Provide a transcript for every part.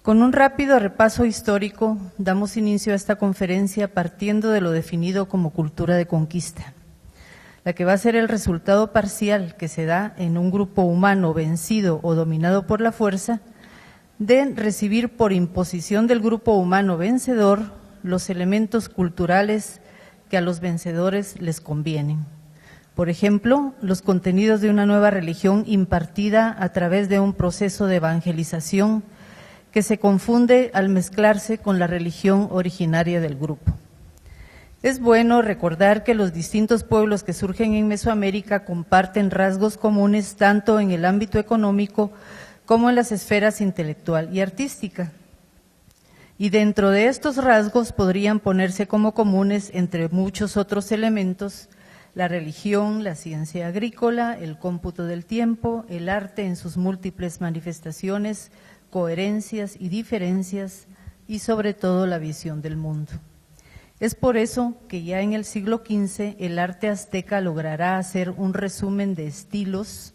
Con un rápido repaso histórico, damos inicio a esta conferencia partiendo de lo definido como cultura de conquista, la que va a ser el resultado parcial que se da en un grupo humano vencido o dominado por la fuerza, de recibir por imposición del grupo humano vencedor los elementos culturales que a los vencedores les convienen. Por ejemplo, los contenidos de una nueva religión impartida a través de un proceso de evangelización que se confunde al mezclarse con la religión originaria del grupo. Es bueno recordar que los distintos pueblos que surgen en Mesoamérica comparten rasgos comunes tanto en el ámbito económico como en las esferas intelectual y artística. Y dentro de estos rasgos podrían ponerse como comunes, entre muchos otros elementos, la religión, la ciencia agrícola, el cómputo del tiempo, el arte en sus múltiples manifestaciones, coherencias y diferencias, y sobre todo la visión del mundo. Es por eso que ya en el siglo XV el arte azteca logrará hacer un resumen de estilos,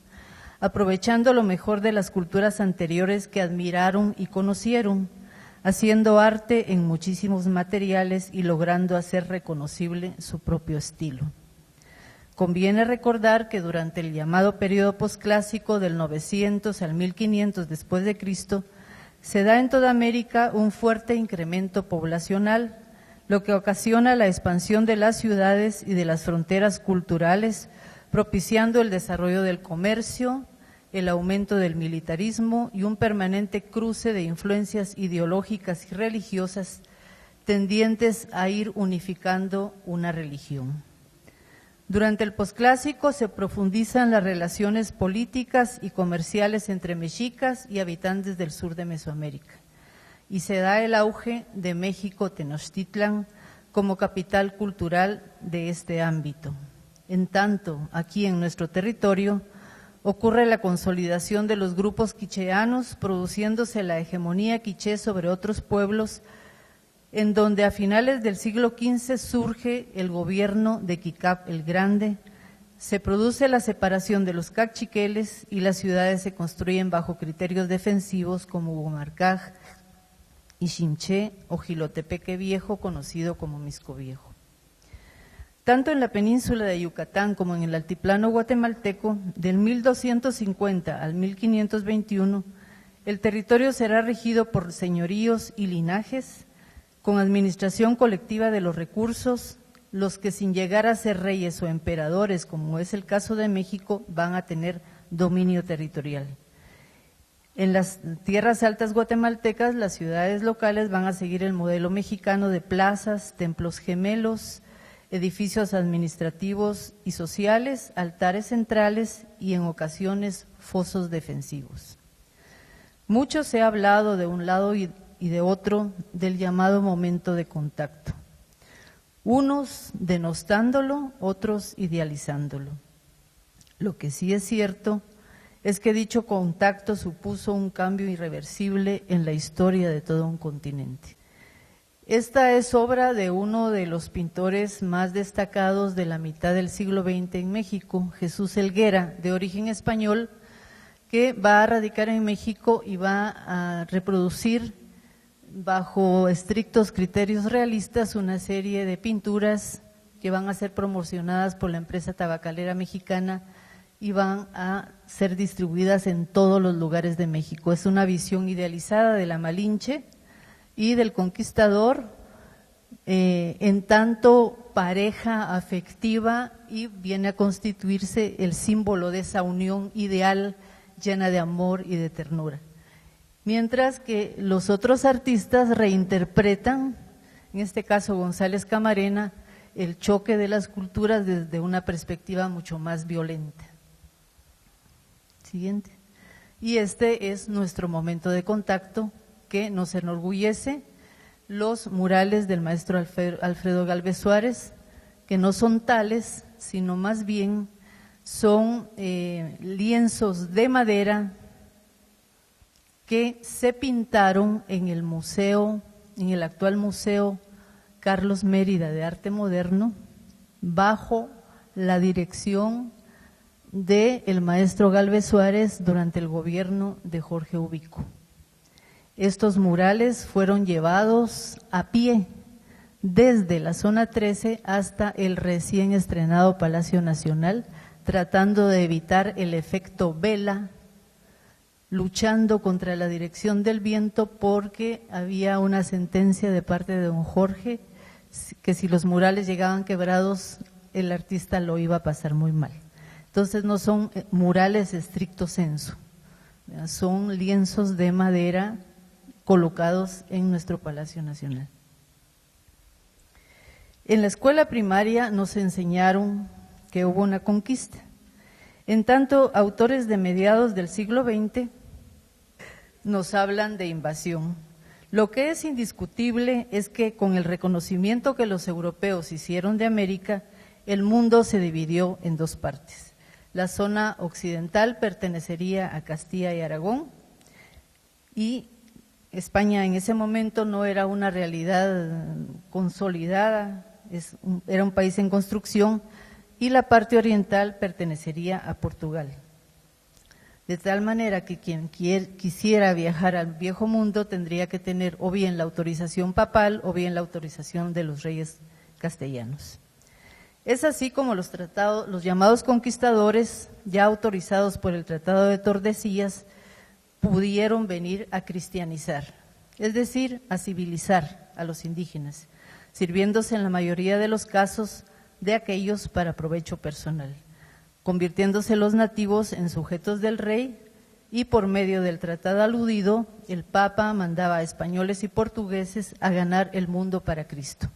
aprovechando lo mejor de las culturas anteriores que admiraron y conocieron, haciendo arte en muchísimos materiales y logrando hacer reconocible su propio estilo. Conviene recordar que durante el llamado periodo posclásico del 900 al 1500 después de Cristo, se da en toda América un fuerte incremento poblacional, lo que ocasiona la expansión de las ciudades y de las fronteras culturales, propiciando el desarrollo del comercio, el aumento del militarismo y un permanente cruce de influencias ideológicas y religiosas tendientes a ir unificando una religión. Durante el posclásico se profundizan las relaciones políticas y comerciales entre mexicas y habitantes del sur de Mesoamérica, y se da el auge de México Tenochtitlan como capital cultural de este ámbito. En tanto, aquí en nuestro territorio ocurre la consolidación de los grupos quicheanos, produciéndose la hegemonía quiché sobre otros pueblos, en donde a finales del siglo XV surge el gobierno de Quicap el Grande, se produce la separación de los caciqueles y las ciudades se construyen bajo criterios defensivos como Huamarcaj, Iximché o Jilotepeque Viejo, conocido como Mixco Viejo. Tanto en la península de Yucatán como en el altiplano guatemalteco, del 1250 al 1521, el territorio será regido por señoríos y linajes, con administración colectiva de los recursos, los que sin llegar a ser reyes o emperadores, como es el caso de México, van a tener dominio territorial. En las tierras altas guatemaltecas, las ciudades locales van a seguir el modelo mexicano de plazas, templos gemelos, edificios administrativos y sociales, altares centrales y en ocasiones fosos defensivos. Mucho se ha hablado de un lado y de otro del llamado momento de contacto, unos denostándolo, otros idealizándolo. Lo que sí es cierto es que dicho contacto supuso un cambio irreversible en la historia de todo un continente. Esta es obra de uno de los pintores más destacados de la mitad del siglo XX en México, Jesús Helguera, de origen español, que va a radicar en México y va a reproducir bajo estrictos criterios realistas una serie de pinturas que van a ser promocionadas por la empresa tabacalera mexicana y van a ser distribuidas en todos los lugares de México. Es una visión idealizada de la Malinche y del conquistador en tanto pareja afectiva, y viene a constituirse el símbolo de esa unión ideal llena de amor y de ternura. Mientras que los otros artistas reinterpretan, en este caso González Camarena, el choque de las culturas desde una perspectiva mucho más violenta. Siguiente. Y este es nuestro momento de contacto que nos enorgullece, los murales del maestro Alfredo Gálvez Suárez, que no son tales, sino más bien son lienzos de madera que se pintaron en el museo, en el actual Museo Carlos Mérida de Arte Moderno, bajo la dirección del maestro Gálvez Suárez durante el gobierno de Jorge Ubico. Estos murales fueron llevados a pie desde la zona 13 hasta el recién estrenado Palacio Nacional, tratando de evitar el efecto vela, luchando contra la dirección del viento, porque había una sentencia de parte de don Jorge que si los murales llegaban quebrados, el artista lo iba a pasar muy mal. Entonces no son murales estricto sensu, son lienzos de madera colocados en nuestro Palacio Nacional. En la escuela primaria nos enseñaron que hubo una conquista. En tanto, autores de mediados del siglo XX nos hablan de invasión. Lo que es indiscutible es que con el reconocimiento que los europeos hicieron de América, el mundo se dividió en dos partes. La zona occidental pertenecería a Castilla y Aragón, y España en ese momento no era una realidad consolidada, era un país en construcción, y la parte oriental pertenecería a Portugal. De tal manera que quien quisiera viajar al viejo mundo tendría que tener o bien la autorización papal o bien la autorización de los reyes castellanos. Es así como los llamados conquistadores, ya autorizados por el Tratado de Tordesillas, pudieron venir a cristianizar, es decir, a civilizar a los indígenas, sirviéndose en la mayoría de los casos de aquellos para provecho personal, convirtiéndose los nativos en sujetos del rey, y por medio del tratado aludido, el Papa mandaba a españoles y portugueses a ganar el mundo para Cristo.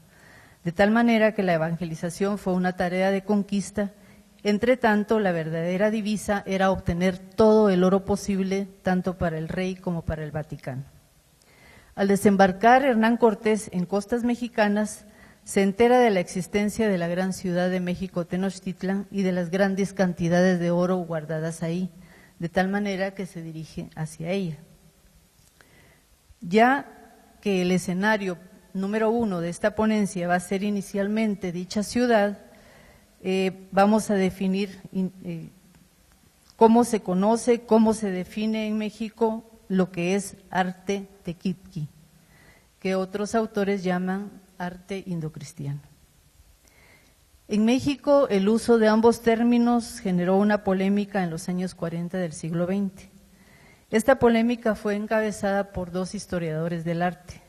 De tal manera que la evangelización fue una tarea de conquista. Entre tanto, la verdadera divisa era obtener todo el oro posible, tanto para el rey como para el Vaticano. Al desembarcar Hernán Cortés en costas mexicanas, se entera de la existencia de la gran ciudad de México, Tenochtitlan, y de las grandes cantidades de oro guardadas ahí, de tal manera que se dirige hacia ella. Ya que el escenario número 1 de esta ponencia va a ser inicialmente dicha ciudad, vamos a definir cómo se conoce, cómo se define en México lo que es arte tequitqui, que otros autores llaman arte indocristiano. En México, el uso de ambos términos generó una polémica en los años 40 del siglo XX. Esta polémica fue encabezada por dos historiadores del arte,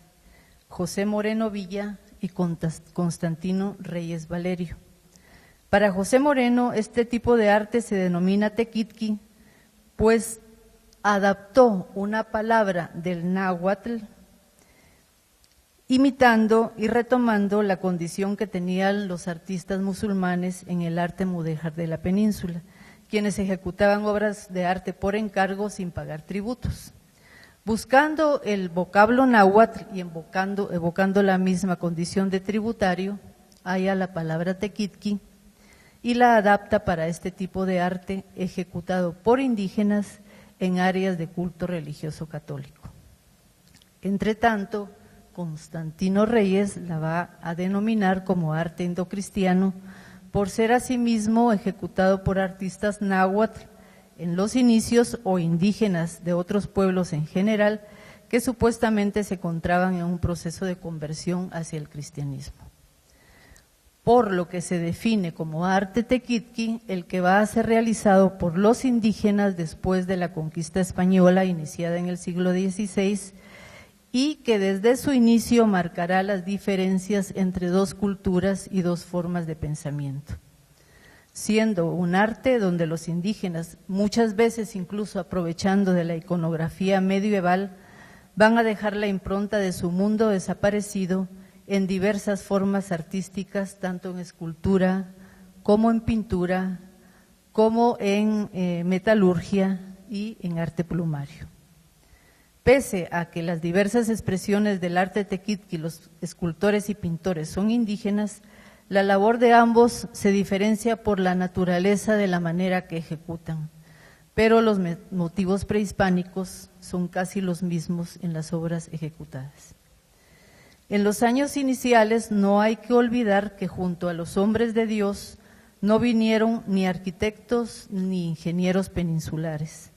José Moreno Villa y Constantino Reyes Valerio. Para José Moreno, este tipo de arte se denomina tequitqui, pues adaptó una palabra del náhuatl, imitando y retomando la condición que tenían los artistas musulmanes en el arte mudéjar de la península, quienes ejecutaban obras de arte por encargo sin pagar tributos. Buscando el vocablo náhuatl y evocando la misma condición de tributario, halla la palabra tequitqui y la adapta para este tipo de arte ejecutado por indígenas en áreas de culto religioso católico. Entre tanto, Constantino Reyes la va a denominar como arte indocristiano por ser asimismo ejecutado por artistas náhuatl en los inicios o indígenas de otros pueblos en general que supuestamente se encontraban en un proceso de conversión hacia el cristianismo. Por lo que se define como arte tequitqui el que va a ser realizado por los indígenas después de la conquista española iniciada en el siglo XVI y que desde su inicio marcará las diferencias entre dos culturas y dos formas de pensamiento, siendo un arte donde los indígenas, muchas veces incluso aprovechando de la iconografía medieval, van a dejar la impronta de su mundo desaparecido en diversas formas artísticas, tanto en escultura como en pintura, como en metalurgia y en arte plumario. Pese a que las diversas expresiones del arte tequitqui, los escultores y pintores son indígenas, la labor de ambos se diferencia por la naturaleza de la manera que ejecutan, pero los motivos prehispánicos son casi los mismos en las obras ejecutadas. En los años iniciales no hay que olvidar que junto a los hombres de Dios no vinieron ni arquitectos ni ingenieros peninsulares,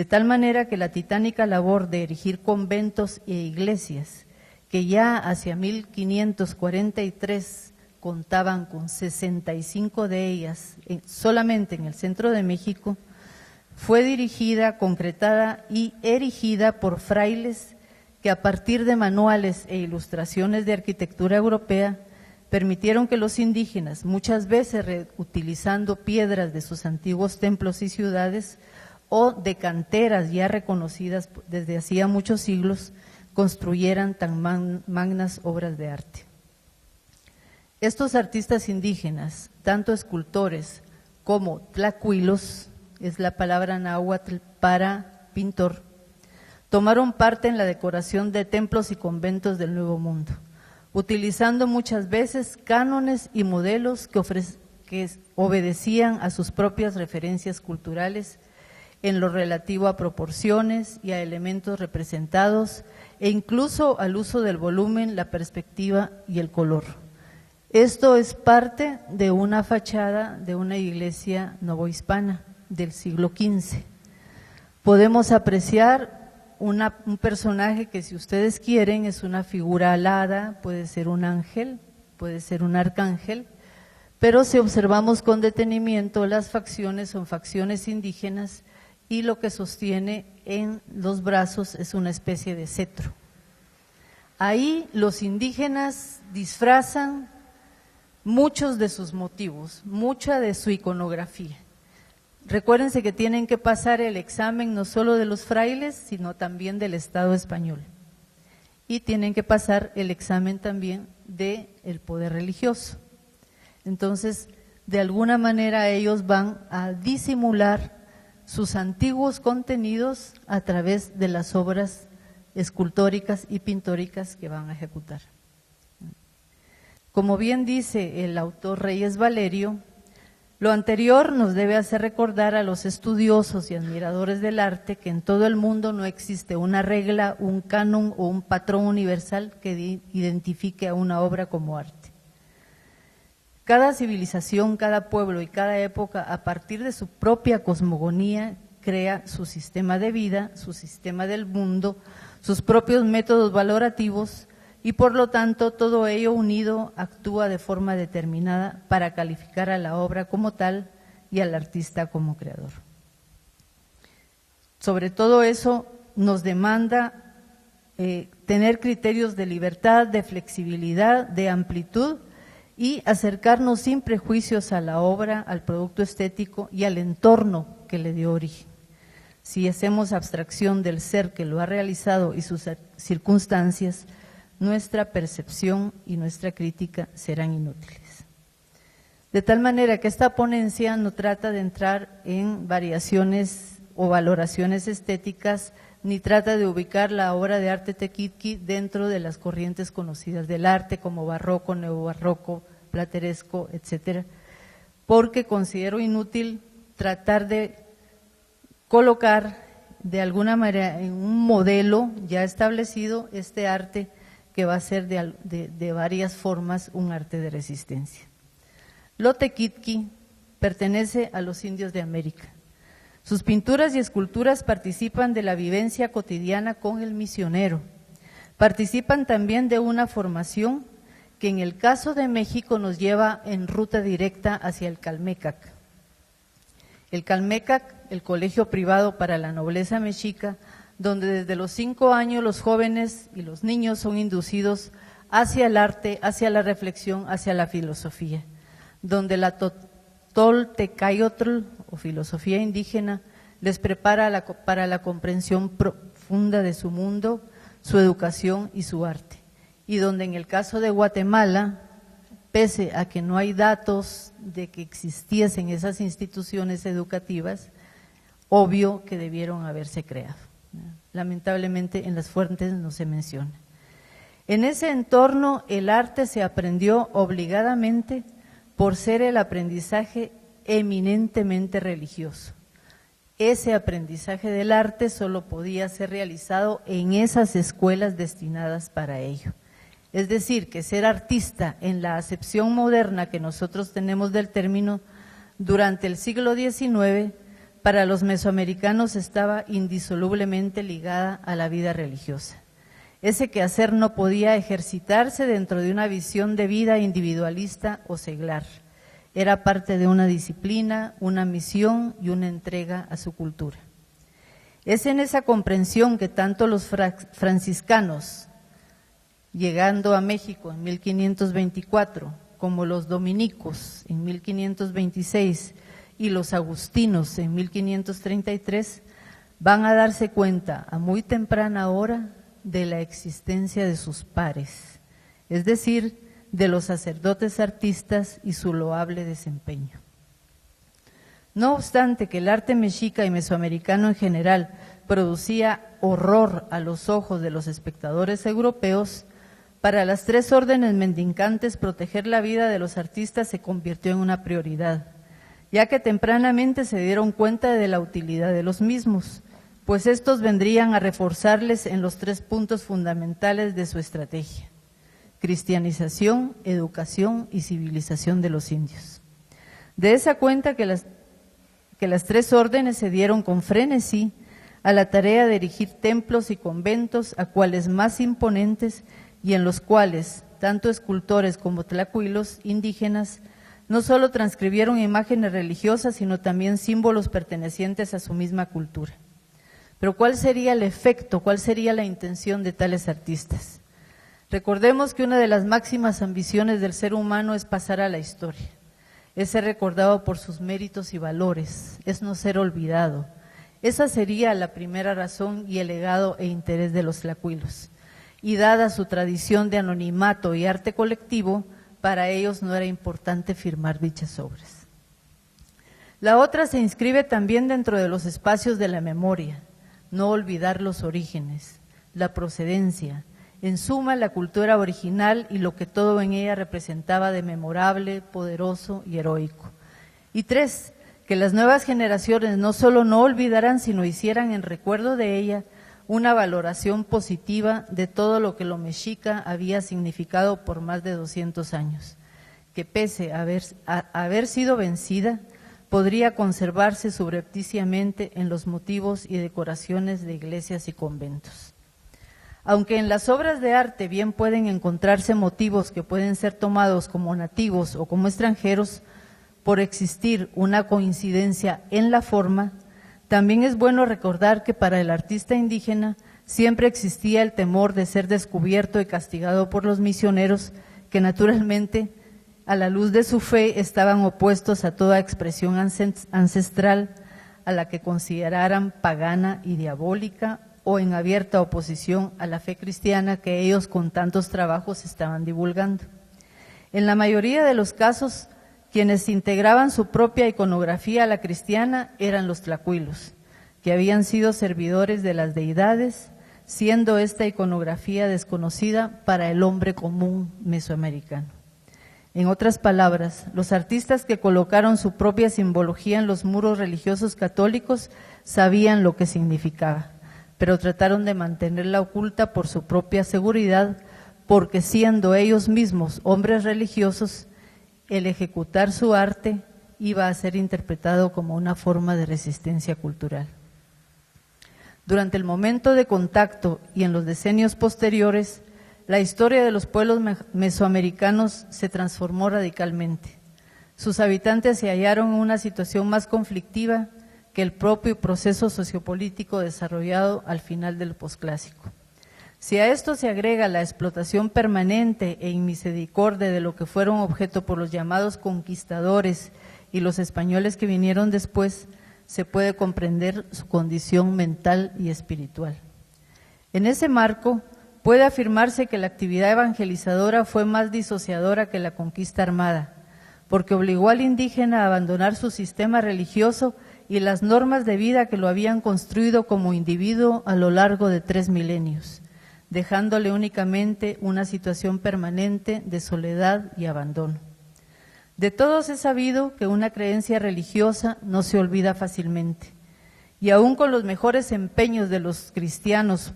de tal manera que la titánica labor de erigir conventos e iglesias, que ya hacia 1543 contaban con 65 de ellas solamente en el centro de México, fue dirigida, concretada y erigida por frailes que a partir de manuales e ilustraciones de arquitectura europea permitieron que los indígenas, muchas veces reutilizando piedras de sus antiguos templos y ciudades o de canteras ya reconocidas desde hacía muchos siglos, construyeran tan magnas obras de arte. Estos artistas indígenas, tanto escultores como tlacuilos, es la palabra náhuatl para pintor, tomaron parte en la decoración de templos y conventos del Nuevo Mundo, utilizando muchas veces cánones y modelos que obedecían a sus propias referencias culturales en lo relativo a proporciones y a elementos representados e incluso al uso del volumen, la perspectiva y el color. Esto es parte de una fachada de una iglesia novohispana del siglo XV. Podemos apreciar un personaje que, si ustedes quieren, es una figura alada, puede ser un ángel, puede ser un arcángel, pero si observamos con detenimiento, las facciones son facciones indígenas y lo que sostiene en los brazos es una especie de cetro. Ahí los indígenas disfrazan muchos de sus motivos, mucha de su iconografía. Recuérdense que tienen que pasar el examen no solo de los frailes, sino también del Estado español. Y tienen que pasar el examen también del poder religioso. Entonces, de alguna manera ellos van a disimular sus antiguos contenidos a través de las obras escultóricas y pintóricas que van a ejecutar. Como bien dice el autor Reyes Valerio, lo anterior nos debe hacer recordar a los estudiosos y admiradores del arte que en todo el mundo no existe una regla, un canon o un patrón universal que identifique a una obra como arte. Cada civilización, cada pueblo y cada época, a partir de su propia cosmogonía, crea su sistema de vida, su sistema del mundo, sus propios métodos valorativos, y por lo tanto todo ello unido actúa de forma determinada para calificar a la obra como tal y al artista como creador. Sobre todo eso nos demanda tener criterios de libertad, de flexibilidad, de amplitud y acercarnos sin prejuicios a la obra, al producto estético y al entorno que le dio origen. Si hacemos abstracción del ser que lo ha realizado y sus circunstancias, nuestra percepción y nuestra crítica serán inútiles. De tal manera que esta ponencia no trata de entrar en variaciones o valoraciones estéticas, ni trata de ubicar la obra de arte tequitqui dentro de las corrientes conocidas del arte como barroco, neobarroco, plateresco, etcétera, porque considero inútil tratar de colocar de alguna manera en un modelo ya establecido este arte que va a ser de varias formas un arte de resistencia. Lo tequitqui pertenece a los indios de América. Sus pinturas y esculturas participan de la vivencia cotidiana con el misionero. Participan también de una formación que en el caso de México nos lleva en ruta directa hacia el Calmecac. El Calmecac, el colegio privado para la nobleza mexica, donde desde los 5 años los jóvenes y los niños son inducidos hacia el arte, hacia la reflexión, hacia la filosofía, donde la Toltecayotl o filosofía indígena les prepara para la comprensión profunda de su mundo, su educación y su arte, y donde en el caso de Guatemala, pese a que no hay datos de que existiesen esas instituciones educativas, obvio que debieron haberse creado. Lamentablemente en las fuentes no se menciona. En ese entorno el arte se aprendió obligadamente por ser el aprendizaje eminentemente religioso. Ese aprendizaje del arte solo podía ser realizado en esas escuelas destinadas para ello. Es decir, que ser artista en la acepción moderna que nosotros tenemos del término durante el siglo XIX para los mesoamericanos estaba indisolublemente ligada a la vida religiosa. Ese quehacer no podía ejercitarse dentro de una visión de vida individualista o seglar. Era parte de una disciplina, una misión y una entrega a su cultura. Es en esa comprensión que tanto los franciscanos, llegando a México en 1524, como los dominicos en 1526 y los agustinos en 1533, van a darse cuenta a muy temprana hora de la existencia de sus pares, es decir, de los sacerdotes artistas y su loable desempeño. No obstante que el arte mexica y mesoamericano en general producía horror a los ojos de los espectadores europeos, para las tres órdenes mendicantes proteger la vida de los artistas se convirtió en una prioridad, ya que tempranamente se dieron cuenta de la utilidad de los mismos, pues estos vendrían a reforzarles en los tres puntos fundamentales de su estrategia: cristianización, educación y civilización de los indios. De esa cuenta que las tres órdenes se dieron con frenesí a la tarea de erigir templos y conventos, a cuales más imponentes, y en los cuales tanto escultores como tlacuilos indígenas no solo transcribieron imágenes religiosas, sino también símbolos pertenecientes a su misma cultura. Pero ¿cuál sería el efecto, cuál sería la intención de tales artistas? Recordemos que una de las máximas ambiciones del ser humano es pasar a la historia, es ser recordado por sus méritos y valores, es no ser olvidado. Esa sería la primera razón y el legado e interés de los tlacuilos. Y dada su tradición de anonimato y arte colectivo, para ellos no era importante firmar dichas obras. La otra se inscribe también dentro de los espacios de la memoria, no olvidar los orígenes, la procedencia, en suma la cultura original y lo que todo en ella representaba de memorable, poderoso y heroico. Y tres, que las nuevas generaciones no solo no olvidarán, sino hicieran en recuerdo de ella una valoración positiva de todo lo que lo mexica había significado por más de 200 años, que pese a haber sido vencida, podría conservarse subrepticiamente en los motivos y decoraciones de iglesias y conventos. Aunque en las obras de arte bien pueden encontrarse motivos que pueden ser tomados como nativos o como extranjeros, por existir una coincidencia en la forma, también es bueno recordar que para el artista indígena siempre existía el temor de ser descubierto y castigado por los misioneros, que naturalmente, a la luz de su fe, estaban opuestos a toda expresión ancestral a la que consideraran pagana y diabólica, o en abierta oposición a la fe cristiana que ellos con tantos trabajos estaban divulgando. En la mayoría de los casos, quienes integraban su propia iconografía a la cristiana eran los tlacuilos, que habían sido servidores de las deidades, siendo esta iconografía desconocida para el hombre común mesoamericano. En otras palabras, los artistas que colocaron su propia simbología en los muros religiosos católicos sabían lo que significaba, pero trataron de mantenerla oculta por su propia seguridad, porque siendo ellos mismos hombres religiosos, el ejecutar su arte iba a ser interpretado como una forma de resistencia cultural. Durante el momento de contacto y en los decenios posteriores, la historia de los pueblos mesoamericanos se transformó radicalmente. Sus habitantes se hallaron en una situación más conflictiva que el propio proceso sociopolítico desarrollado al final del posclásico. Si a esto se agrega la explotación permanente e inmisericordia de lo que fueron objeto por los llamados conquistadores y los españoles que vinieron después, se puede comprender su condición mental y espiritual. En ese marco, puede afirmarse que la actividad evangelizadora fue más disociadora que la conquista armada, porque obligó al indígena a abandonar su sistema religioso y las normas de vida que lo habían construido como individuo a lo largo de 3 milenios, dejándole únicamente una situación permanente de soledad y abandono. De todos es sabido que una creencia religiosa no se olvida fácilmente, y aún con los mejores empeños de los cristianos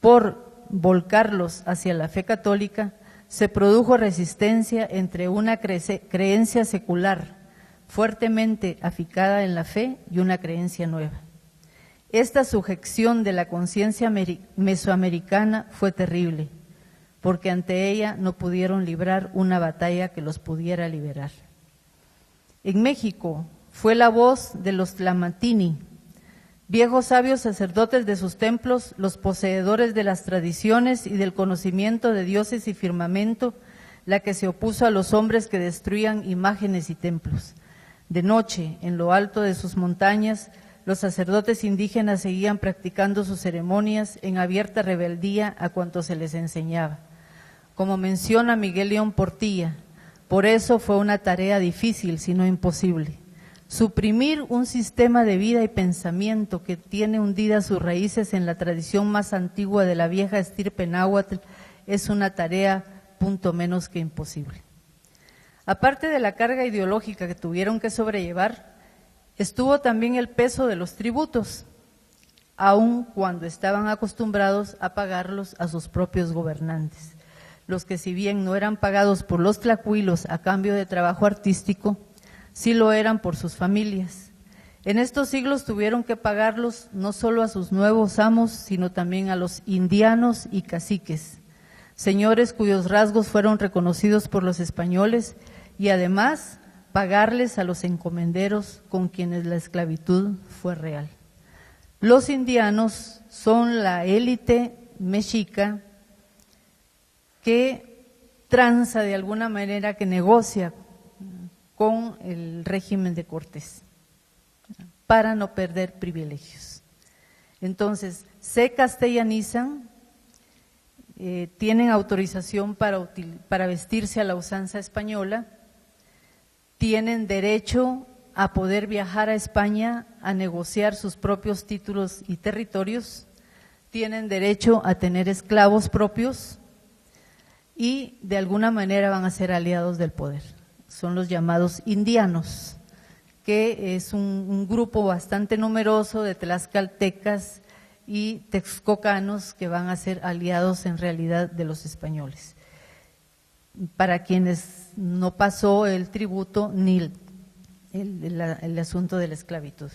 por volcarlos hacia la fe católica, se produjo resistencia entre una creencia secular, fuertemente aficada en la fe y una creencia nueva. Esta sujeción de la conciencia mesoamericana fue terrible, porque ante ella no pudieron librar una batalla que los pudiera liberar. En México fue la voz de los Tlamatini, viejos sabios sacerdotes de sus templos, los poseedores de las tradiciones y del conocimiento de dioses y firmamento, la que se opuso a los hombres que destruían imágenes y templos. De noche, en lo alto de sus montañas, los sacerdotes indígenas seguían practicando sus ceremonias en abierta rebeldía a cuanto se les enseñaba. Como menciona Miguel León Portilla, por eso fue una tarea difícil, si no imposible. Suprimir un sistema de vida y pensamiento que tiene hundidas sus raíces en la tradición más antigua de la vieja estirpe náhuatl es una tarea punto menos que imposible. Aparte de la carga ideológica que tuvieron que sobrellevar, estuvo también el peso de los tributos, aun cuando estaban acostumbrados a pagarlos a sus propios gobernantes, los que si bien no eran pagados por los tlacuilos a cambio de trabajo artístico, sí lo eran por sus familias. En estos siglos tuvieron que pagarlos no solo a sus nuevos amos, sino también a los indianos y caciques, señores cuyos rasgos fueron reconocidos por los españoles, y además pagarles a los encomenderos con quienes la esclavitud fue real. Los indianos son la élite mexica que tranza de alguna manera, que negocia con el régimen de Cortés para no perder privilegios. Entonces, se castellanizan, tienen autorización para vestirse a la usanza española, tienen derecho a poder viajar a España a negociar sus propios títulos y territorios, tienen derecho a tener esclavos propios y de alguna manera van a ser aliados del poder. Son los llamados indianos, que es un grupo bastante numeroso de tlaxcaltecas y texcocanos que van a ser aliados en realidad de los españoles, para quienes no pasó el tributo ni el asunto de la esclavitud.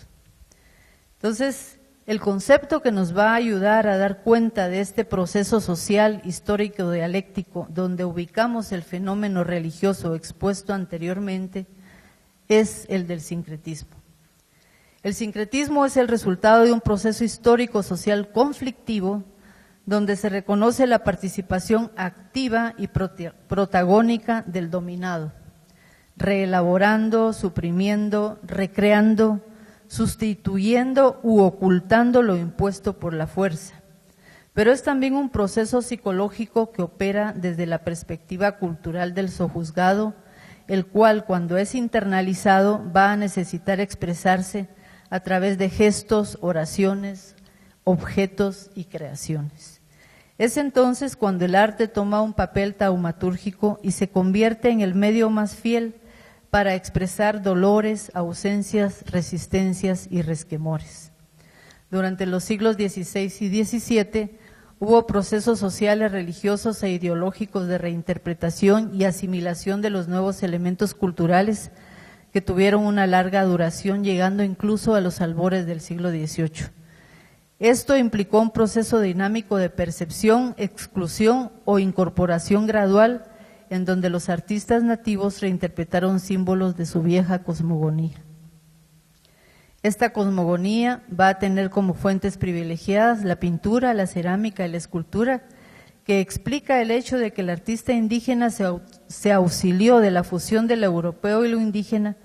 Entonces, el concepto que nos va a ayudar a dar cuenta de este proceso social, histórico, dialéctico, donde ubicamos el fenómeno religioso expuesto anteriormente, es el del sincretismo. El sincretismo es el resultado de un proceso histórico social conflictivo donde se reconoce la participación activa y protagónica del dominado, reelaborando, suprimiendo, recreando, sustituyendo u ocultando lo impuesto por la fuerza. Pero es también un proceso psicológico que opera desde la perspectiva cultural del sojuzgado, el cual, cuando es internalizado, va a necesitar expresarse a través de gestos, oraciones, objetos y creaciones. Es entonces cuando el arte toma un papel taumatúrgico y se convierte en el medio más fiel para expresar dolores, ausencias, resistencias y resquemores. Durante los siglos XVI y XVII hubo procesos sociales, religiosos e ideológicos de reinterpretación y asimilación de los nuevos elementos culturales que tuvieron una larga duración, llegando incluso a los albores del siglo XVIII. Esto implicó un proceso dinámico de percepción, exclusión o incorporación gradual, en donde los artistas nativos reinterpretaron símbolos de su vieja cosmogonía. Esta cosmogonía va a tener como fuentes privilegiadas la pintura, la cerámica y la escultura, que explica el hecho de que el artista indígena se auxilió de la fusión de lo europeo y lo indígena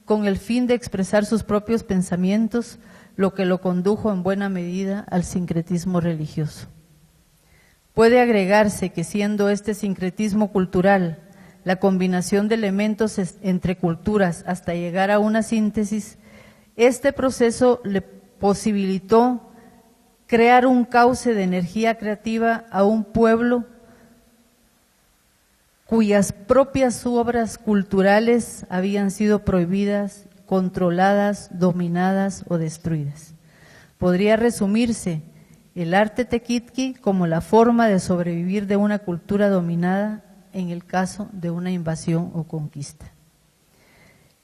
con el fin de expresar sus propios pensamientos, lo que lo condujo en buena medida al sincretismo religioso. Puede agregarse que, siendo este sincretismo cultural la combinación de elementos entre culturas hasta llegar a una síntesis, este proceso le posibilitó crear un cauce de energía creativa a un pueblo cuyas propias obras culturales habían sido prohibidas, controladas, dominadas o destruidas. Podría resumirse el arte tequitqui como la forma de sobrevivir de una cultura dominada en el caso de una invasión o conquista.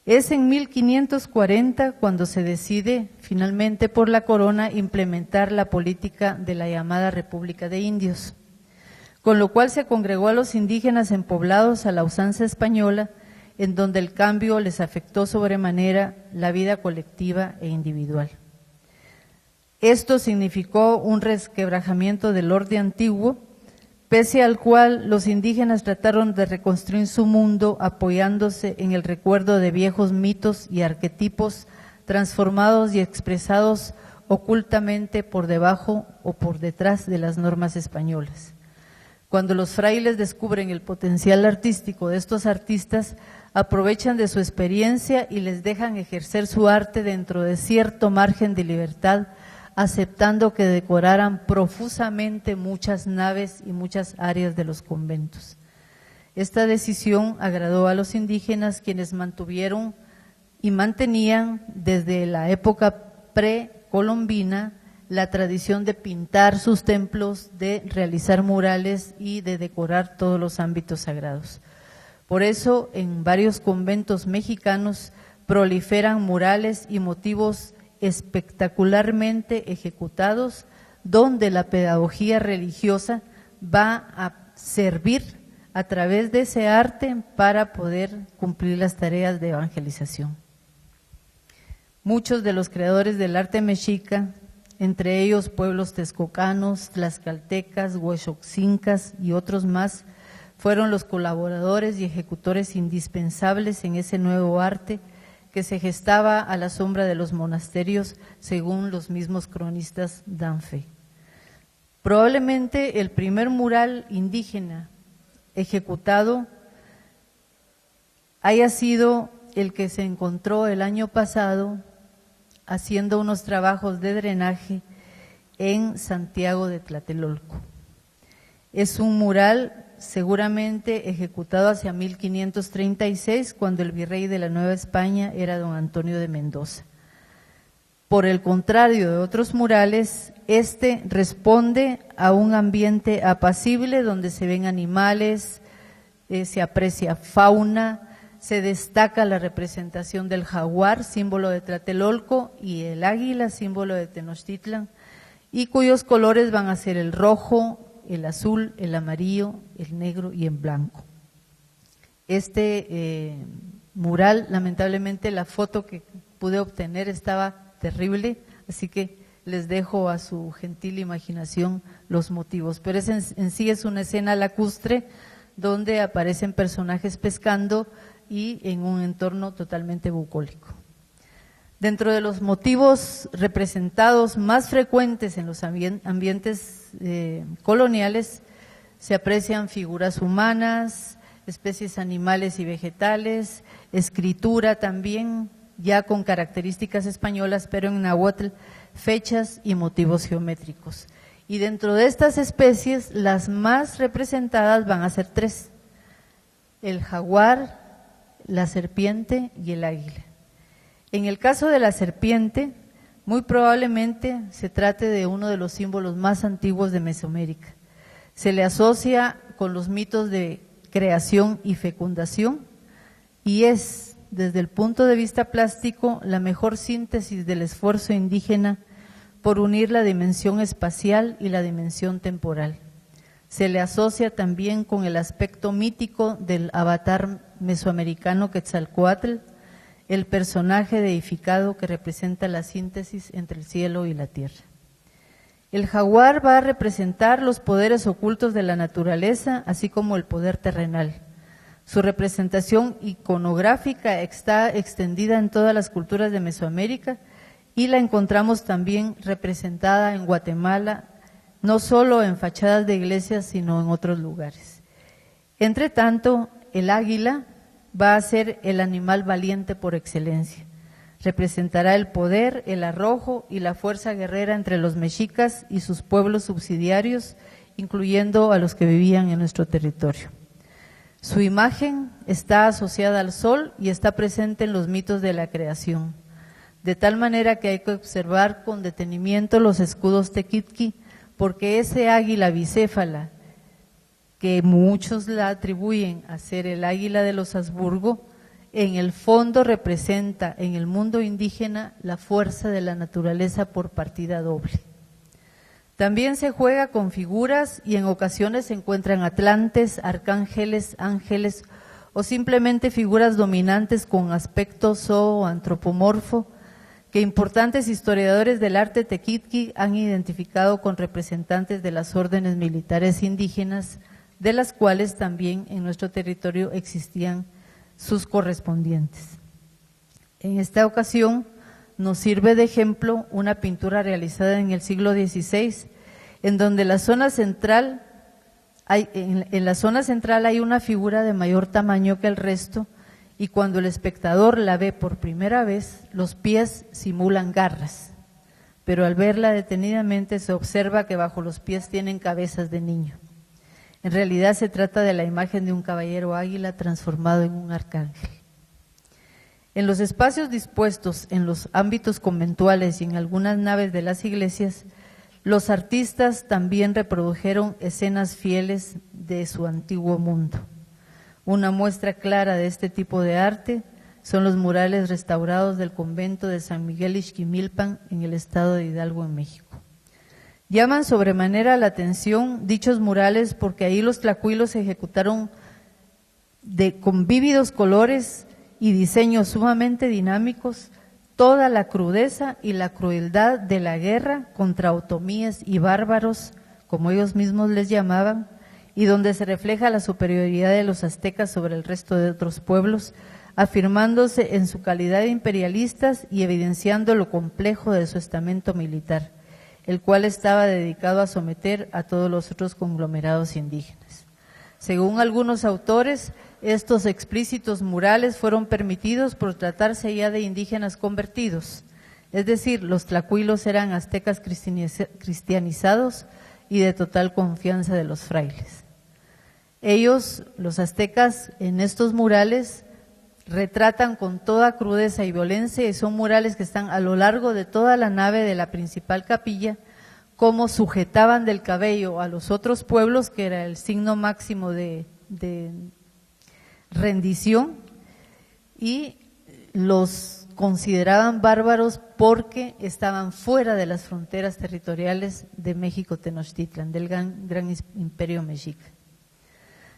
Es en 1540 cuando se decide finalmente por la corona implementar la política de la llamada República de Indios, con lo cual se congregó a los indígenas en poblados a la usanza española, en donde el cambio les afectó sobremanera la vida colectiva e individual. Esto significó un resquebrajamiento del orden antiguo, pese al cual los indígenas trataron de reconstruir su mundo apoyándose en el recuerdo de viejos mitos y arquetipos transformados y expresados ocultamente por debajo o por detrás de las normas españolas. Cuando los frailes descubren el potencial artístico de estos artistas, aprovechan de su experiencia y les dejan ejercer su arte dentro de cierto margen de libertad, aceptando que decoraran profusamente muchas naves y muchas áreas de los conventos. Esta decisión agradó a los indígenas, quienes mantuvieron y mantenían desde la época precolombina la tradición de pintar sus templos, de realizar murales y de decorar todos los ámbitos sagrados. Por eso, en varios conventos mexicanos proliferan murales y motivos espectacularmente ejecutados, donde la pedagogía religiosa va a servir a través de ese arte para poder cumplir las tareas de evangelización. Muchos de los creadores del arte mexica, entre ellos pueblos texcocanos, tlaxcaltecas, huexoxincas y otros más, fueron los colaboradores y ejecutores indispensables en ese nuevo arte que se gestaba a la sombra de los monasterios, según los mismos cronistas dan fe. Probablemente el primer mural indígena ejecutado haya sido el que se encontró el año pasado haciendo unos trabajos de drenaje en Santiago de Tlatelolco. Es un mural seguramente ejecutado hacia 1536, cuando el virrey de la Nueva España era don Antonio de Mendoza. Por el contrario de otros murales, este responde a un ambiente apacible donde se ven animales, se aprecia fauna, se destaca la representación del jaguar, símbolo de Tlatelolco, y el águila, símbolo de Tenochtitlan, y cuyos colores van a ser el rojo, el azul, el amarillo, el negro y el blanco. Este mural, lamentablemente la foto que pude obtener estaba terrible, así que les dejo a su gentil imaginación los motivos, pero en sí es una escena lacustre donde aparecen personajes pescando y en un entorno totalmente bucólico. Dentro de los motivos representados más frecuentes en los ambientes coloniales se aprecian figuras humanas, especies animales y vegetales, escritura también, ya con características españolas, pero en náhuatl, fechas y motivos geométricos. Y dentro de estas especies, las más representadas van a ser tres: el jaguar, la serpiente y el águila. En el caso de la serpiente, muy probablemente se trate de uno de los símbolos más antiguos de Mesoamérica. Se le asocia con los mitos de creación y fecundación y es, desde el punto de vista plástico, la mejor síntesis del esfuerzo indígena por unir la dimensión espacial y la dimensión temporal. Se le asocia también con el aspecto mítico del avatar mesoamericano Quetzalcóatl, el personaje deificado que representa la síntesis entre el cielo y la tierra. El jaguar va a representar los poderes ocultos de la naturaleza, así como el poder terrenal. Su representación iconográfica está extendida en todas las culturas de Mesoamérica y la encontramos también representada en Guatemala, no solo en fachadas de iglesias, sino en otros lugares. Entre tanto, el águila va a ser el animal valiente por excelencia. Representará el poder, el arrojo y la fuerza guerrera entre los mexicas y sus pueblos subsidiarios, incluyendo a los que vivían en nuestro territorio. Su imagen está asociada al sol y está presente en los mitos de la creación, de tal manera que hay que observar con detenimiento los escudos tequitqui, porque ese águila bicéfala, que muchos la atribuyen a ser el águila de los Habsburgo, en el fondo representa en el mundo indígena la fuerza de la naturaleza por partida doble. También se juega con figuras y en ocasiones se encuentran atlantes, arcángeles, ángeles o simplemente figuras dominantes con aspecto zooantropomorfo que importantes historiadores del arte tequitqui han identificado con representantes de las órdenes militares indígenas, de las cuales también en nuestro territorio existían sus correspondientes. En esta ocasión nos sirve de ejemplo una pintura realizada en el siglo XVI, en donde en la zona central hay una figura de mayor tamaño que el resto, y cuando el espectador la ve por primera vez, los pies simulan garras, pero al verla detenidamente se observa que bajo los pies tienen cabezas de niño. En realidad se trata de la imagen de un caballero águila transformado en un arcángel. En los espacios dispuestos en los ámbitos conventuales y en algunas naves de las iglesias, los artistas también reprodujeron escenas fieles de su antiguo mundo. Una muestra clara de este tipo de arte son los murales restaurados del convento de San Miguel Ixquimilpan en el estado de Hidalgo, en México. Llaman sobremanera la atención dichos murales porque ahí los tlacuilos se ejecutaron con vívidos colores y diseños sumamente dinámicos toda la crudeza y la crueldad de la guerra contra otomíes y bárbaros, como ellos mismos les llamaban, y donde se refleja la superioridad de los aztecas sobre el resto de otros pueblos, afirmándose en su calidad de imperialistas y evidenciando lo complejo de su estamento militar, el cual estaba dedicado a someter a todos los otros conglomerados indígenas. Según algunos autores, estos explícitos murales fueron permitidos por tratarse ya de indígenas convertidos, es decir, los tlacuilos eran aztecas cristianizados y de total confianza de los frailes. Ellos, los aztecas, en estos murales retratan con toda crudeza y violencia, y son murales que están a lo largo de toda la nave de la principal capilla, cómo sujetaban del cabello a los otros pueblos, que era el signo máximo de rendición, y los consideraban bárbaros porque estaban fuera de las fronteras territoriales de México Tenochtitlan, del gran imperio mexica.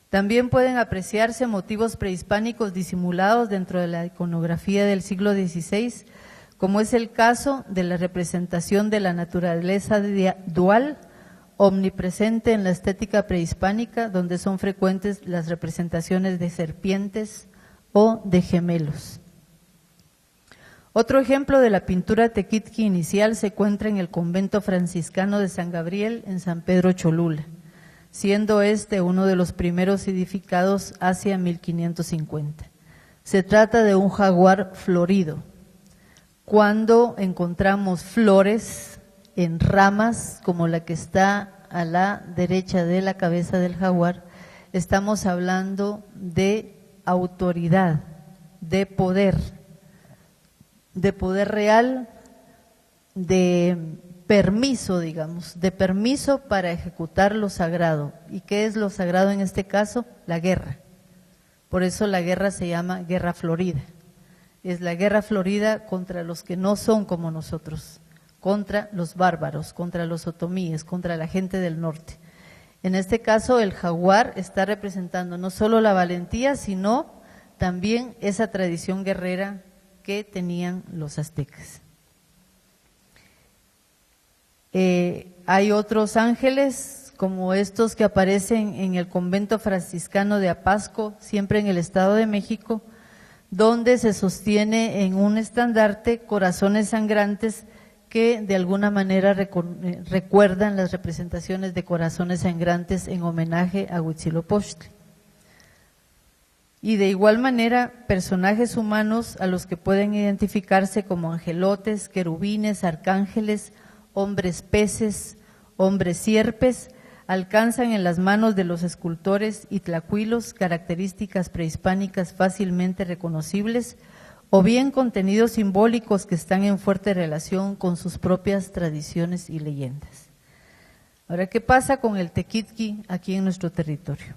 También pueden apreciarse motivos prehispánicos disimulados dentro de la iconografía del siglo XVI, como es el caso de la representación de la naturaleza dual, omnipresente en la estética prehispánica, donde son frecuentes las representaciones de serpientes o de gemelos. Otro ejemplo de la pintura tequitqui inicial se encuentra en el convento franciscano de San Gabriel en San Pedro Cholula, siendo este uno de los primeros edificados hacia 1550. Se trata de un jaguar florido. Cuando encontramos flores en ramas como la que está a la derecha de la cabeza del jaguar, estamos hablando de autoridad, de poder real, de permiso, digamos, de permiso para ejecutar lo sagrado. ¿Y qué es lo sagrado en este caso? La guerra. Por eso la guerra se llama guerra florida. Es la guerra florida contra los que no son como nosotros, contra los bárbaros, contra los otomíes, contra la gente del norte. En este caso, el jaguar está representando no solo la valentía, sino también esa tradición guerrera que tenían los aztecas. Hay otros ángeles, como estos que aparecen en el convento franciscano de Apasco, siempre en el Estado de México, donde se sostiene en un estandarte corazones sangrantes que de alguna manera recuerdan las representaciones de corazones sangrantes en homenaje a Huitzilopochtli. Y de igual manera, personajes humanos a los que pueden identificarse como angelotes, querubines, arcángeles, hombres peces, hombres sierpes, alcanzan en las manos de los escultores y tlacuilos características prehispánicas fácilmente reconocibles, o bien contenidos simbólicos que están en fuerte relación con sus propias tradiciones y leyendas. Ahora, ¿qué pasa con el tequitqui aquí en nuestro territorio?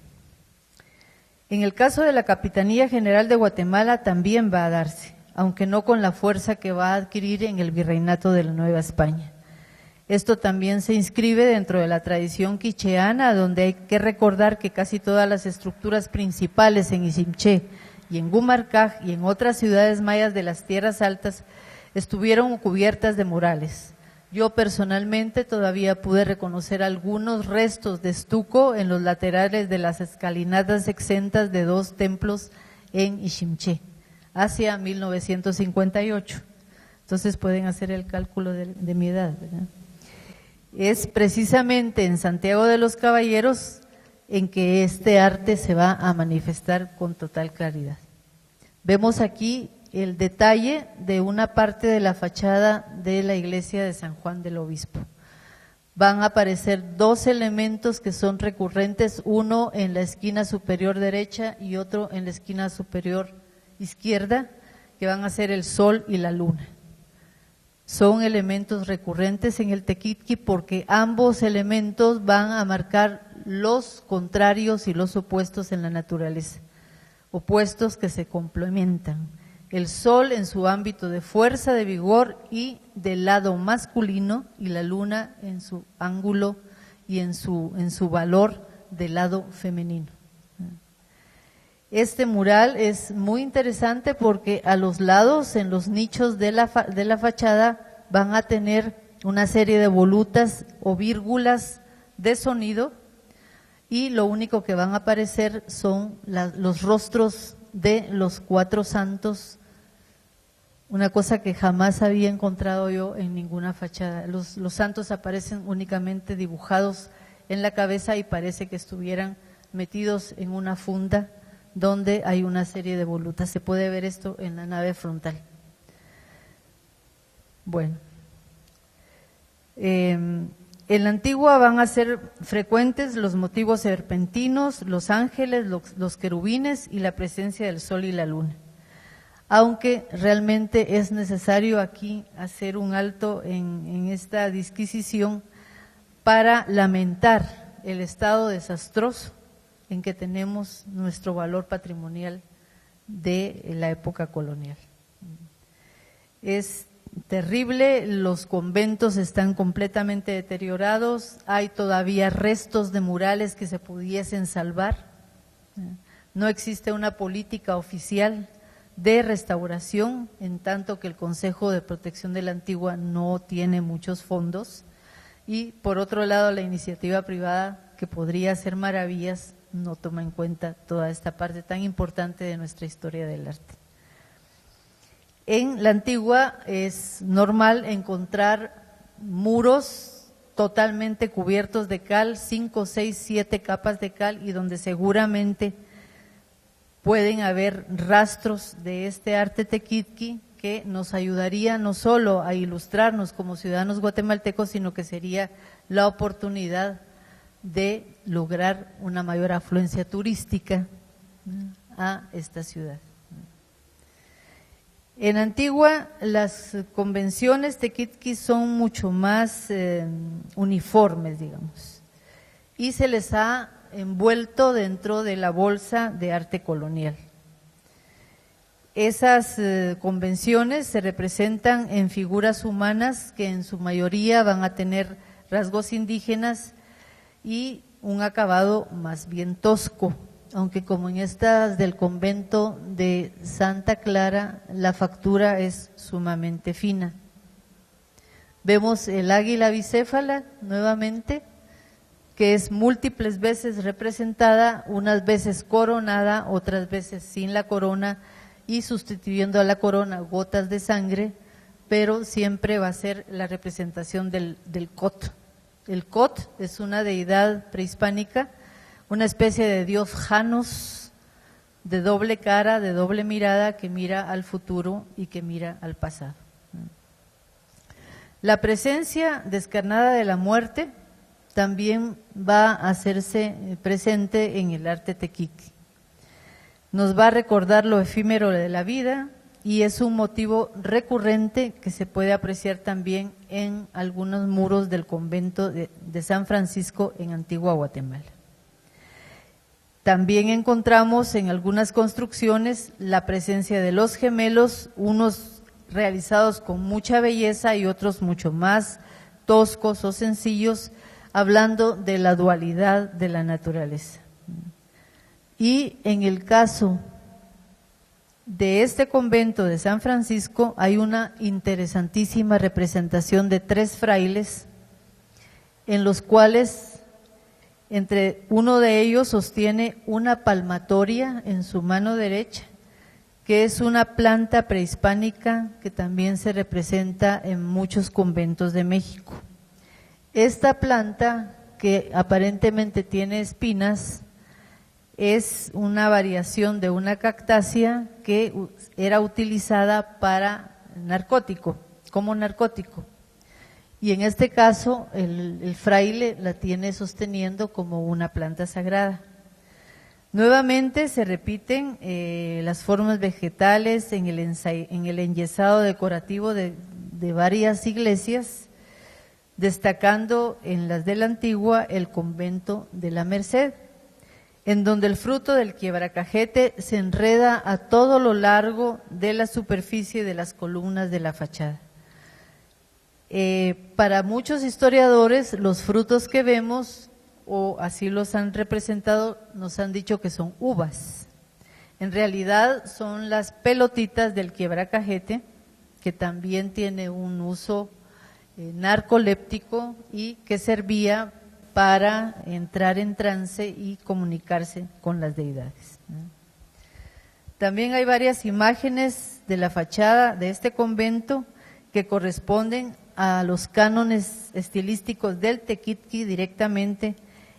En el caso de la Capitanía General de Guatemala también va a darse, aunque no con la fuerza que va a adquirir en el Virreinato de la Nueva España. Esto también se inscribe dentro de la tradición quicheana, donde hay que recordar que casi todas las estructuras principales en Iximché y en Gumarcaj y en otras ciudades mayas de las Tierras Altas estuvieron cubiertas de murales. Yo personalmente todavía pude reconocer algunos restos de estuco en los laterales de las escalinatas exentas de 2 templos en Iximché, hacia 1958. Entonces pueden hacer el cálculo de mi edad, ¿verdad? Es precisamente en Santiago de los Caballeros en que este arte se va a manifestar con total claridad. Vemos aquí el detalle de una parte de la fachada de la iglesia de San Juan del Obispo. Van a aparecer 2 elementos que son recurrentes, uno en la esquina superior derecha y otro en la esquina superior izquierda, que van a ser el sol y la luna. Son elementos recurrentes en el tequitqui porque ambos elementos van a marcar los contrarios y los opuestos en la naturaleza, opuestos que se complementan. El sol en su ámbito de fuerza, de vigor y del lado masculino, y la luna en su ángulo y en su valor del lado femenino. Este mural es muy interesante porque a los lados, en los nichos de la fachada, van a tener una serie de volutas o vírgulas de sonido, y lo único que van a aparecer son los rostros de los 4 santos, una cosa que jamás había encontrado yo en ninguna fachada. Los santos aparecen únicamente dibujados en la cabeza y parece que estuvieran metidos en una funda donde hay una serie de volutas. Se puede ver esto en la nave frontal. Bueno, en la antigua van a ser frecuentes los motivos serpentinos, los ángeles, los querubines y la presencia del sol y la luna. Aunque realmente es necesario aquí hacer un alto en esta disquisición para lamentar el estado desastroso en que tenemos nuestro valor patrimonial de la época colonial. Es terrible, los conventos están completamente deteriorados, hay todavía restos de murales que se pudiesen salvar, no existe una política oficial de restauración, en tanto que el Consejo de Protección de la Antigua no tiene muchos fondos, y por otro lado la iniciativa privada, que podría hacer maravillas, no toma en cuenta toda esta parte tan importante de nuestra historia del arte. En la antigua es normal encontrar muros totalmente cubiertos de cal, 5, 6, 7 capas de cal, y donde seguramente pueden haber rastros de este arte tequitqui que nos ayudaría no solo a ilustrarnos como ciudadanos guatemaltecos, sino que sería la oportunidad de lograr una mayor afluencia turística a esta ciudad. En Antigua las convenciones tequitquis son mucho más uniformes, digamos, y se les ha envuelto dentro de la bolsa de arte colonial. Esas convenciones se representan en figuras humanas que en su mayoría van a tener rasgos indígenas y un acabado más bien tosco, aunque como en estas del convento de Santa Clara, la factura es sumamente fina. Vemos el águila bicéfala nuevamente, que es múltiples veces representada, unas veces coronada, otras veces sin la corona y sustituyendo a la corona gotas de sangre, pero siempre va a ser la representación del Cot. El Cot es una deidad prehispánica, una especie de dios Janos, de doble cara, de doble mirada, que mira al futuro y que mira al pasado. La presencia descarnada de la muerte también va a hacerse presente en el arte tequitqui. Nos va a recordar lo efímero de la vida y es un motivo recurrente que se puede apreciar también en algunos muros del convento de San Francisco en Antigua Guatemala. También encontramos en algunas construcciones la presencia de los gemelos, unos realizados con mucha belleza y otros mucho más toscos o sencillos, hablando de la dualidad de la naturaleza. Y en el caso de este convento de San Francisco hay una interesantísima representación de 3 frailes, en los cuales entre uno de ellos sostiene una palmatoria en su mano derecha, que es una planta prehispánica que también se representa en muchos conventos de México. Esta planta, que aparentemente tiene espinas, es una variación de una cactácea que era utilizada para narcótico, como narcótico. Y en este caso el fraile la tiene sosteniendo como una planta sagrada. Nuevamente se repiten las formas vegetales en el enyesado decorativo de varias iglesias, destacando en las de la antigua el convento de la Merced, en donde el fruto del quiebracajete se enreda a todo lo largo de la superficie de las columnas de la fachada. Para muchos historiadores, los frutos que vemos, o así los han representado, nos han dicho que son uvas. En realidad son las pelotitas del quiebracajete, que también tiene un uso narcoléptico y que servía para entrar en trance y comunicarse con las deidades. También hay varias imágenes de la fachada de este convento que corresponden a los cánones estilísticos del Tequitqui directamente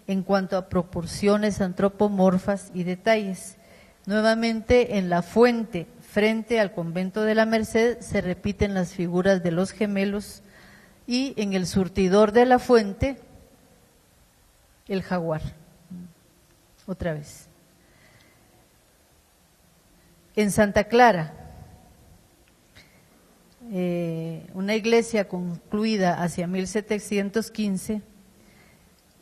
en cuanto a proporciones antropomorfas y detalles. Nuevamente en la fuente, frente al convento de la Merced, se repiten las figuras de los gemelos, y en el surtidor de la fuente, el jaguar. Otra vez. En Santa Clara, una iglesia concluida hacia 1715,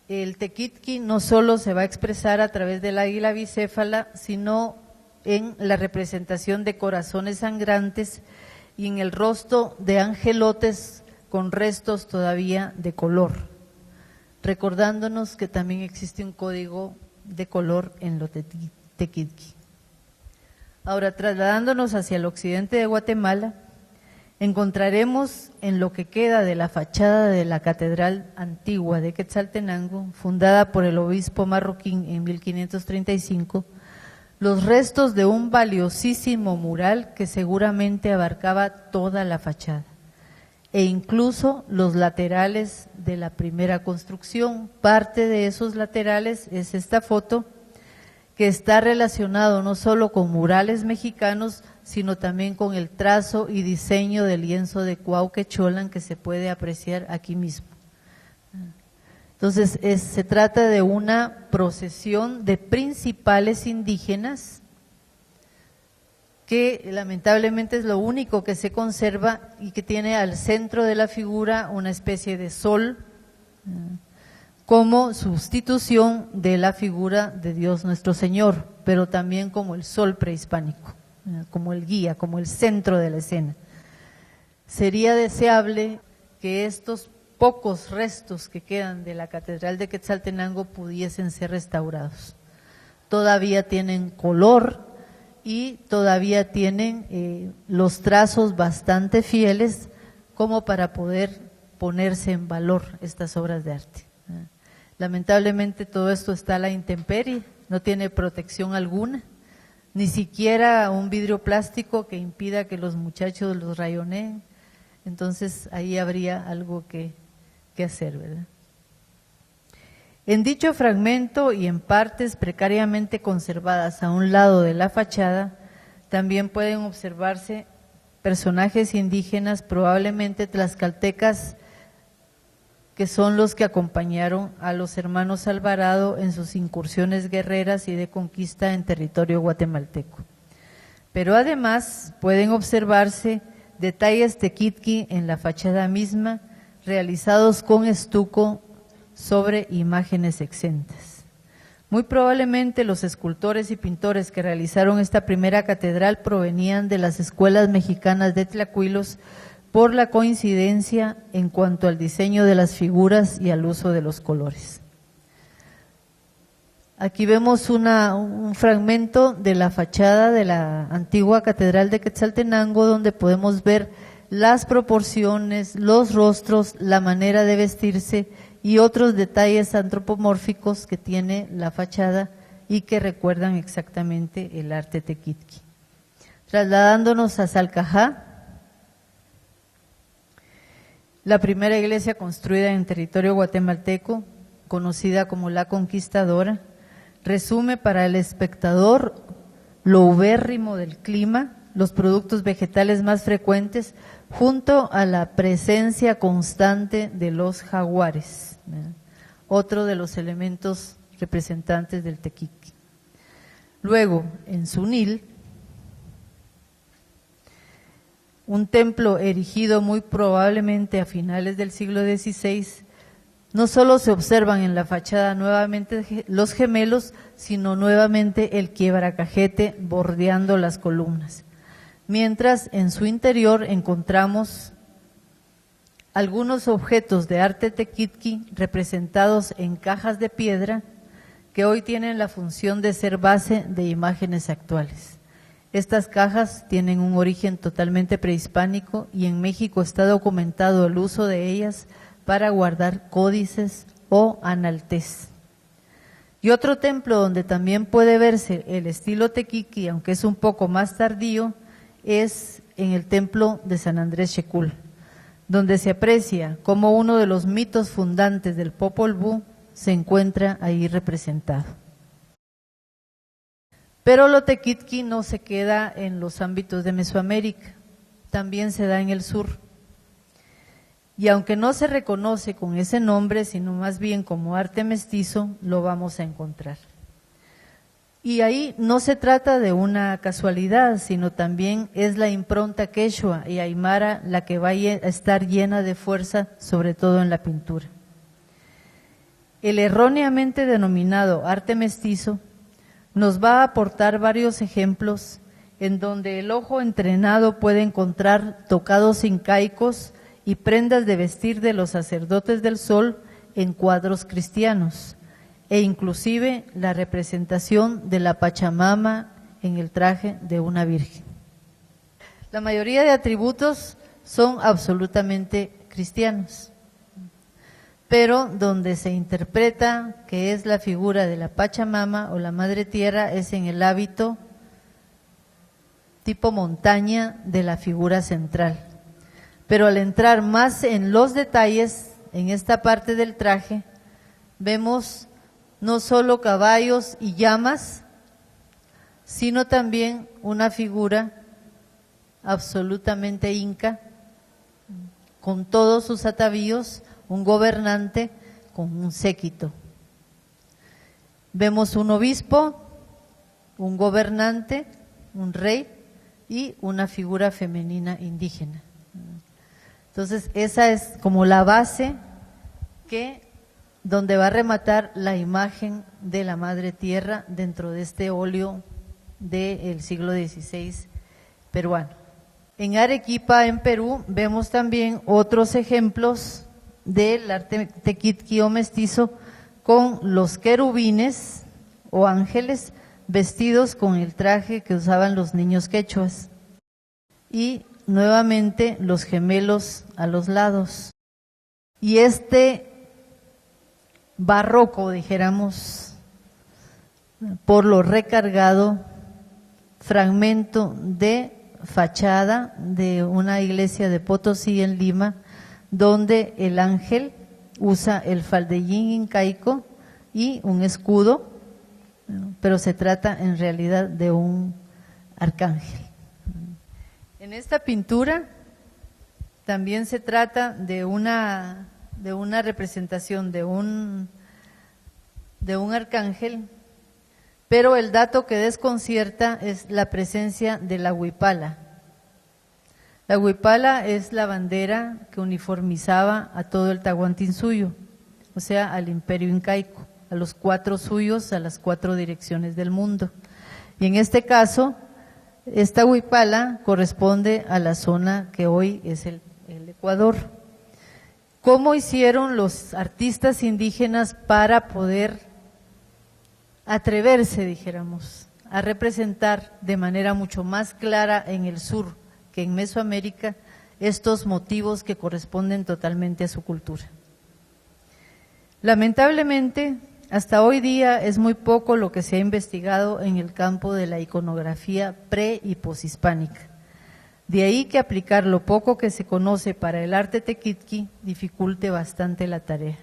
el Tequitqui no solo se va a expresar a través del águila bicéfala, sino en la representación de corazones sangrantes y en el rostro de angelotes con restos todavía de color, recordándonos que también existe un código de color en lo Tequitqui. Ahora, trasladándonos hacia el occidente de Guatemala, encontraremos en lo que queda de la fachada de la Catedral Antigua de Quetzaltenango, fundada por el obispo marroquín en 1535, los restos de un valiosísimo mural que seguramente abarcaba toda la fachada, e incluso los laterales de la primera construcción. Parte de esos laterales es esta foto, que está relacionado no solo con murales mexicanos, sino también con el trazo y diseño del lienzo de Cuauhquecholan que se puede apreciar aquí mismo. Entonces, se trata de una procesión de principales indígenas que lamentablemente es lo único que se conserva y que tiene al centro de la figura una especie de sol como sustitución de la figura de Dios nuestro Señor, pero también como el sol prehispánico, como el guía, como el centro de la escena. Sería deseable que estos pocos restos que quedan de la Catedral de Quetzaltenango pudiesen ser restaurados. Todavía tienen color y todavía tienen los trazos bastante fieles como para poder ponerse en valor estas obras de arte. Lamentablemente todo esto está a la intemperie, no tiene protección alguna, ni siquiera un vidrio plástico que impida que los muchachos los rayoneen. Entonces ahí habría algo que hacer, ¿verdad? En dicho fragmento y en partes precariamente conservadas a un lado de la fachada, también pueden observarse personajes indígenas, probablemente tlaxcaltecas, que son los que acompañaron a los hermanos Alvarado en sus incursiones guerreras y de conquista en territorio guatemalteco. Pero además pueden observarse detalles tequitqui en la fachada misma, realizados con estuco sobre imágenes exentas. Muy probablemente los escultores y pintores que realizaron esta primera catedral provenían de las escuelas mexicanas de Tlacuilos por la coincidencia en cuanto al diseño de las figuras y al uso de los colores. Aquí vemos un fragmento de la fachada de la antigua catedral de Quetzaltenango, donde podemos ver las proporciones, los rostros, la manera de vestirse y otros detalles antropomórficos que tiene la fachada y que recuerdan exactamente el arte tequitqui. Trasladándonos a Salcajá, la primera iglesia construida en territorio guatemalteco, conocida como La Conquistadora, resume para el espectador lo ubérrimo del clima, los productos vegetales más frecuentes, junto a la presencia constante de los jaguares, otro de los elementos representantes del tequitqui. Luego, en Sunil, un templo erigido muy probablemente a finales del siglo XVI, no solo se observan en la fachada nuevamente los gemelos, sino nuevamente el quiebracajete bordeando las columnas. Mientras en su interior encontramos algunos objetos de arte tequitqui representados en cajas de piedra que hoy tienen la función de ser base de imágenes actuales. Estas cajas tienen un origen totalmente prehispánico y en México está documentado el uso de ellas para guardar códices o analtés. Y otro templo donde también puede verse el estilo tequitqui, aunque es un poco más tardío, es en el templo de San Andrés Xecul, donde se aprecia cómo uno de los mitos fundantes del Popol Vuh se encuentra ahí representado. Pero lo tequitqui no se queda en los ámbitos de Mesoamérica, también se da en el sur. Y aunque no se reconoce con ese nombre, sino más bien como arte mestizo, lo vamos a encontrar. Y ahí no se trata de una casualidad, sino también es la impronta quechua y aymara la que va a estar llena de fuerza, sobre todo en la pintura. El erróneamente denominado arte mestizo nos va a aportar varios ejemplos en donde el ojo entrenado puede encontrar tocados incaicos y prendas de vestir de los sacerdotes del sol en cuadros cristianos, e inclusive la representación de la Pachamama en el traje de una virgen. La mayoría de atributos son absolutamente cristianos, pero donde se interpreta que es la figura de la Pachamama o la Madre Tierra es en el hábito tipo montaña de la figura central. Pero al entrar más en los detalles, en esta parte del traje, vemos no solo caballos y llamas, sino también una figura absolutamente inca, con todos sus atavíos, un gobernante con un séquito. Vemos un obispo, un gobernante, un rey y una figura femenina indígena. Entonces, esa es como la base donde va a rematar la imagen de la Madre Tierra dentro de este óleo del siglo XVI peruano. En Arequipa, en Perú, vemos también otros ejemplos del arte tequitqui o mestizo con los querubines o ángeles vestidos con el traje que usaban los niños quechuas y nuevamente los gemelos a los lados. Y este barroco, dijéramos, por lo recargado, fragmento de fachada de una iglesia de Potosí en Lima, donde el ángel usa el faldellín incaico y un escudo, pero se trata en realidad de un arcángel. En esta pintura también se trata de una representación de un arcángel, pero el dato que desconcierta es la presencia de la huipala. La huipala es la bandera que uniformizaba a todo el Tahuantinsuyo, o sea, al imperio incaico, a los 4 suyos, a las 4 direcciones del mundo. Y en este caso, esta huipala corresponde a la zona que hoy es el Ecuador. ¿Cómo hicieron los artistas indígenas para poder atreverse, dijéramos, a representar de manera mucho más clara en el sur que en Mesoamérica estos motivos que corresponden totalmente a su cultura? Lamentablemente, hasta hoy día es muy poco lo que se ha investigado en el campo de la iconografía pre- y poshispánica. De ahí que aplicar lo poco que se conoce para el arte tequitqui dificulte bastante la tarea,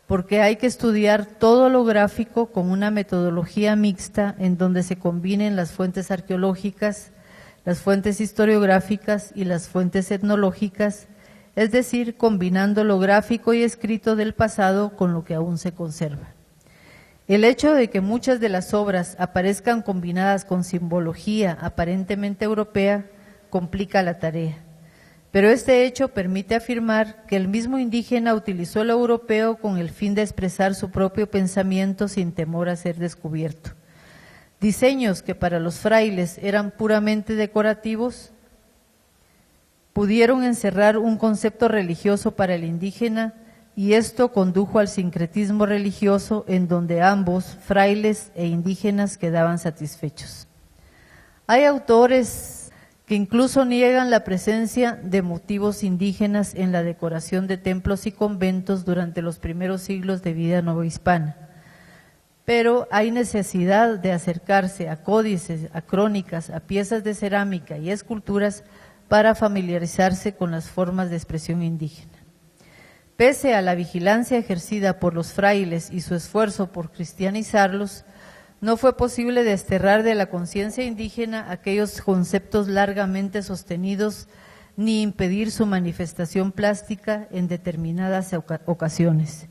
porque hay que estudiar todo lo gráfico con una metodología mixta en donde se combinen las fuentes arqueológicas, las fuentes historiográficas y las fuentes etnológicas, es decir, combinando lo gráfico y escrito del pasado con lo que aún se conserva. El hecho de que muchas de las obras aparezcan combinadas con simbología aparentemente europea complica la tarea, pero este hecho permite afirmar que el mismo indígena utilizó lo europeo con el fin de expresar su propio pensamiento sin temor a ser descubierto. Diseños que para los frailes eran puramente decorativos pudieron encerrar un concepto religioso para el indígena, y esto condujo al sincretismo religioso en donde ambos, frailes e indígenas, quedaban satisfechos. Hay autores que incluso niegan la presencia de motivos indígenas en la decoración de templos y conventos durante los primeros siglos de vida novohispana, pero hay necesidad de acercarse a códices, a crónicas, a piezas de cerámica y esculturas para familiarizarse con las formas de expresión indígena. Pese a la vigilancia ejercida por los frailes y su esfuerzo por cristianizarlos, no fue posible desterrar de la conciencia indígena aquellos conceptos largamente sostenidos ni impedir su manifestación plástica en determinadas ocasiones.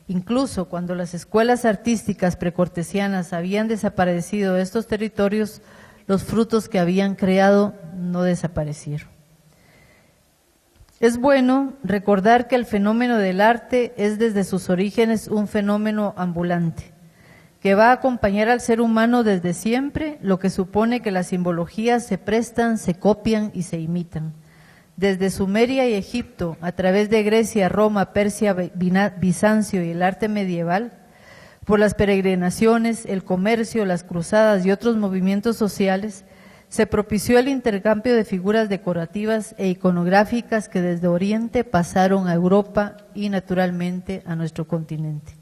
Incluso cuando las escuelas artísticas precortesianas habían desaparecido de estos territorios, los frutos que habían creado no desaparecieron. Es bueno recordar que el fenómeno del arte es desde sus orígenes un fenómeno ambulante, que va a acompañar al ser humano desde siempre, lo que supone que las simbologías se prestan, se copian y se imitan. Desde Sumeria y Egipto, a través de Grecia, Roma, Persia, Bizancio y el arte medieval, por las peregrinaciones, el comercio, las cruzadas y otros movimientos sociales, se propició el intercambio de figuras decorativas e iconográficas que desde Oriente pasaron a Europa y naturalmente a nuestro continente.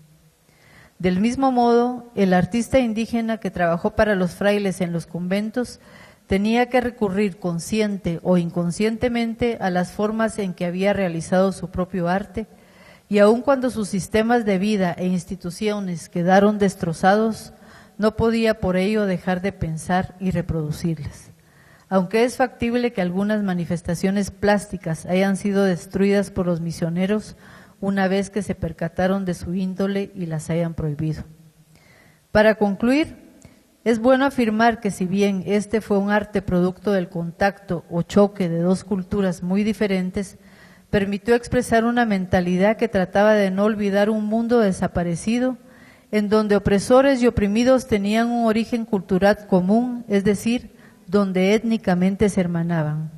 Del mismo modo, el artista indígena que trabajó para los frailes en los conventos tenía que recurrir consciente o inconscientemente a las formas en que había realizado su propio arte, y aun cuando sus sistemas de vida e instituciones quedaron destrozados, no podía por ello dejar de pensar y reproducirlas. Aunque es factible que algunas manifestaciones plásticas hayan sido destruidas por los misioneros una vez que se percataron de su índole y las hayan prohibido. Para concluir, es bueno afirmar que si bien este fue un arte producto del contacto o choque de dos culturas muy diferentes, permitió expresar una mentalidad que trataba de no olvidar un mundo desaparecido, en donde opresores y oprimidos tenían un origen cultural común, es decir, donde étnicamente se hermanaban.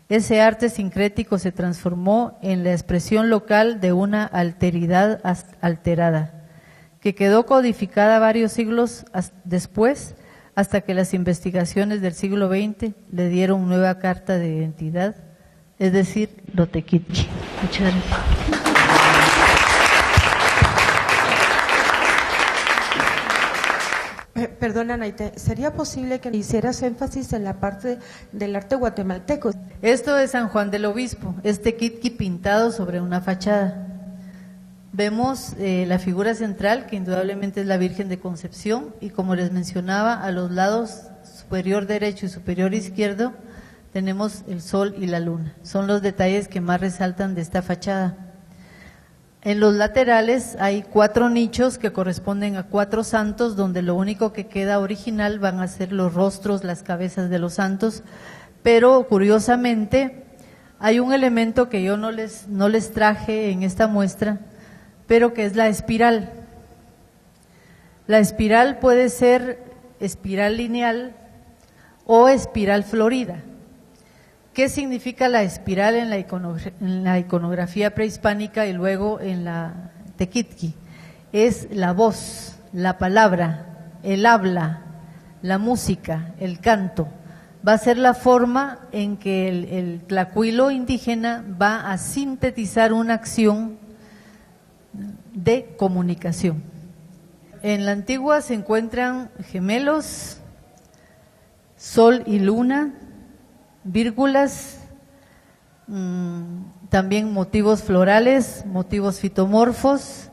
Ese arte sincrético se transformó en la expresión local de una alteridad alterada, que quedó codificada varios siglos después, hasta que las investigaciones del siglo XX le dieron nueva carta de identidad, es decir, lo tequitqui. Muchas gracias. Perdona, Naite, ¿sería posible que hicieras énfasis en la parte del arte guatemalteco? Esto de San Juan del Obispo, es tequitqui pintado sobre una fachada. Vemos la figura central, que indudablemente es la Virgen de Concepción, y como les mencionaba, a los lados superior derecho y superior izquierdo tenemos el sol y la luna. Son los detalles que más resaltan de esta fachada. En los laterales hay 4 nichos que corresponden a 4 santos, donde lo único que queda original van a ser los rostros, las cabezas de los santos, pero curiosamente hay un elemento que yo no les traje en esta muestra, pero que es la espiral. La espiral puede ser espiral lineal o espiral florida. ¿Qué significa la espiral en la iconografía prehispánica y luego en la tequitqui? Es la voz, la palabra, el habla, la música, el canto. Va a ser la forma en que el tlacuilo indígena va a sintetizar una acción de comunicación. En la antigua se encuentran gemelos, sol y luna, vírgulas, también motivos florales, motivos fitomorfos,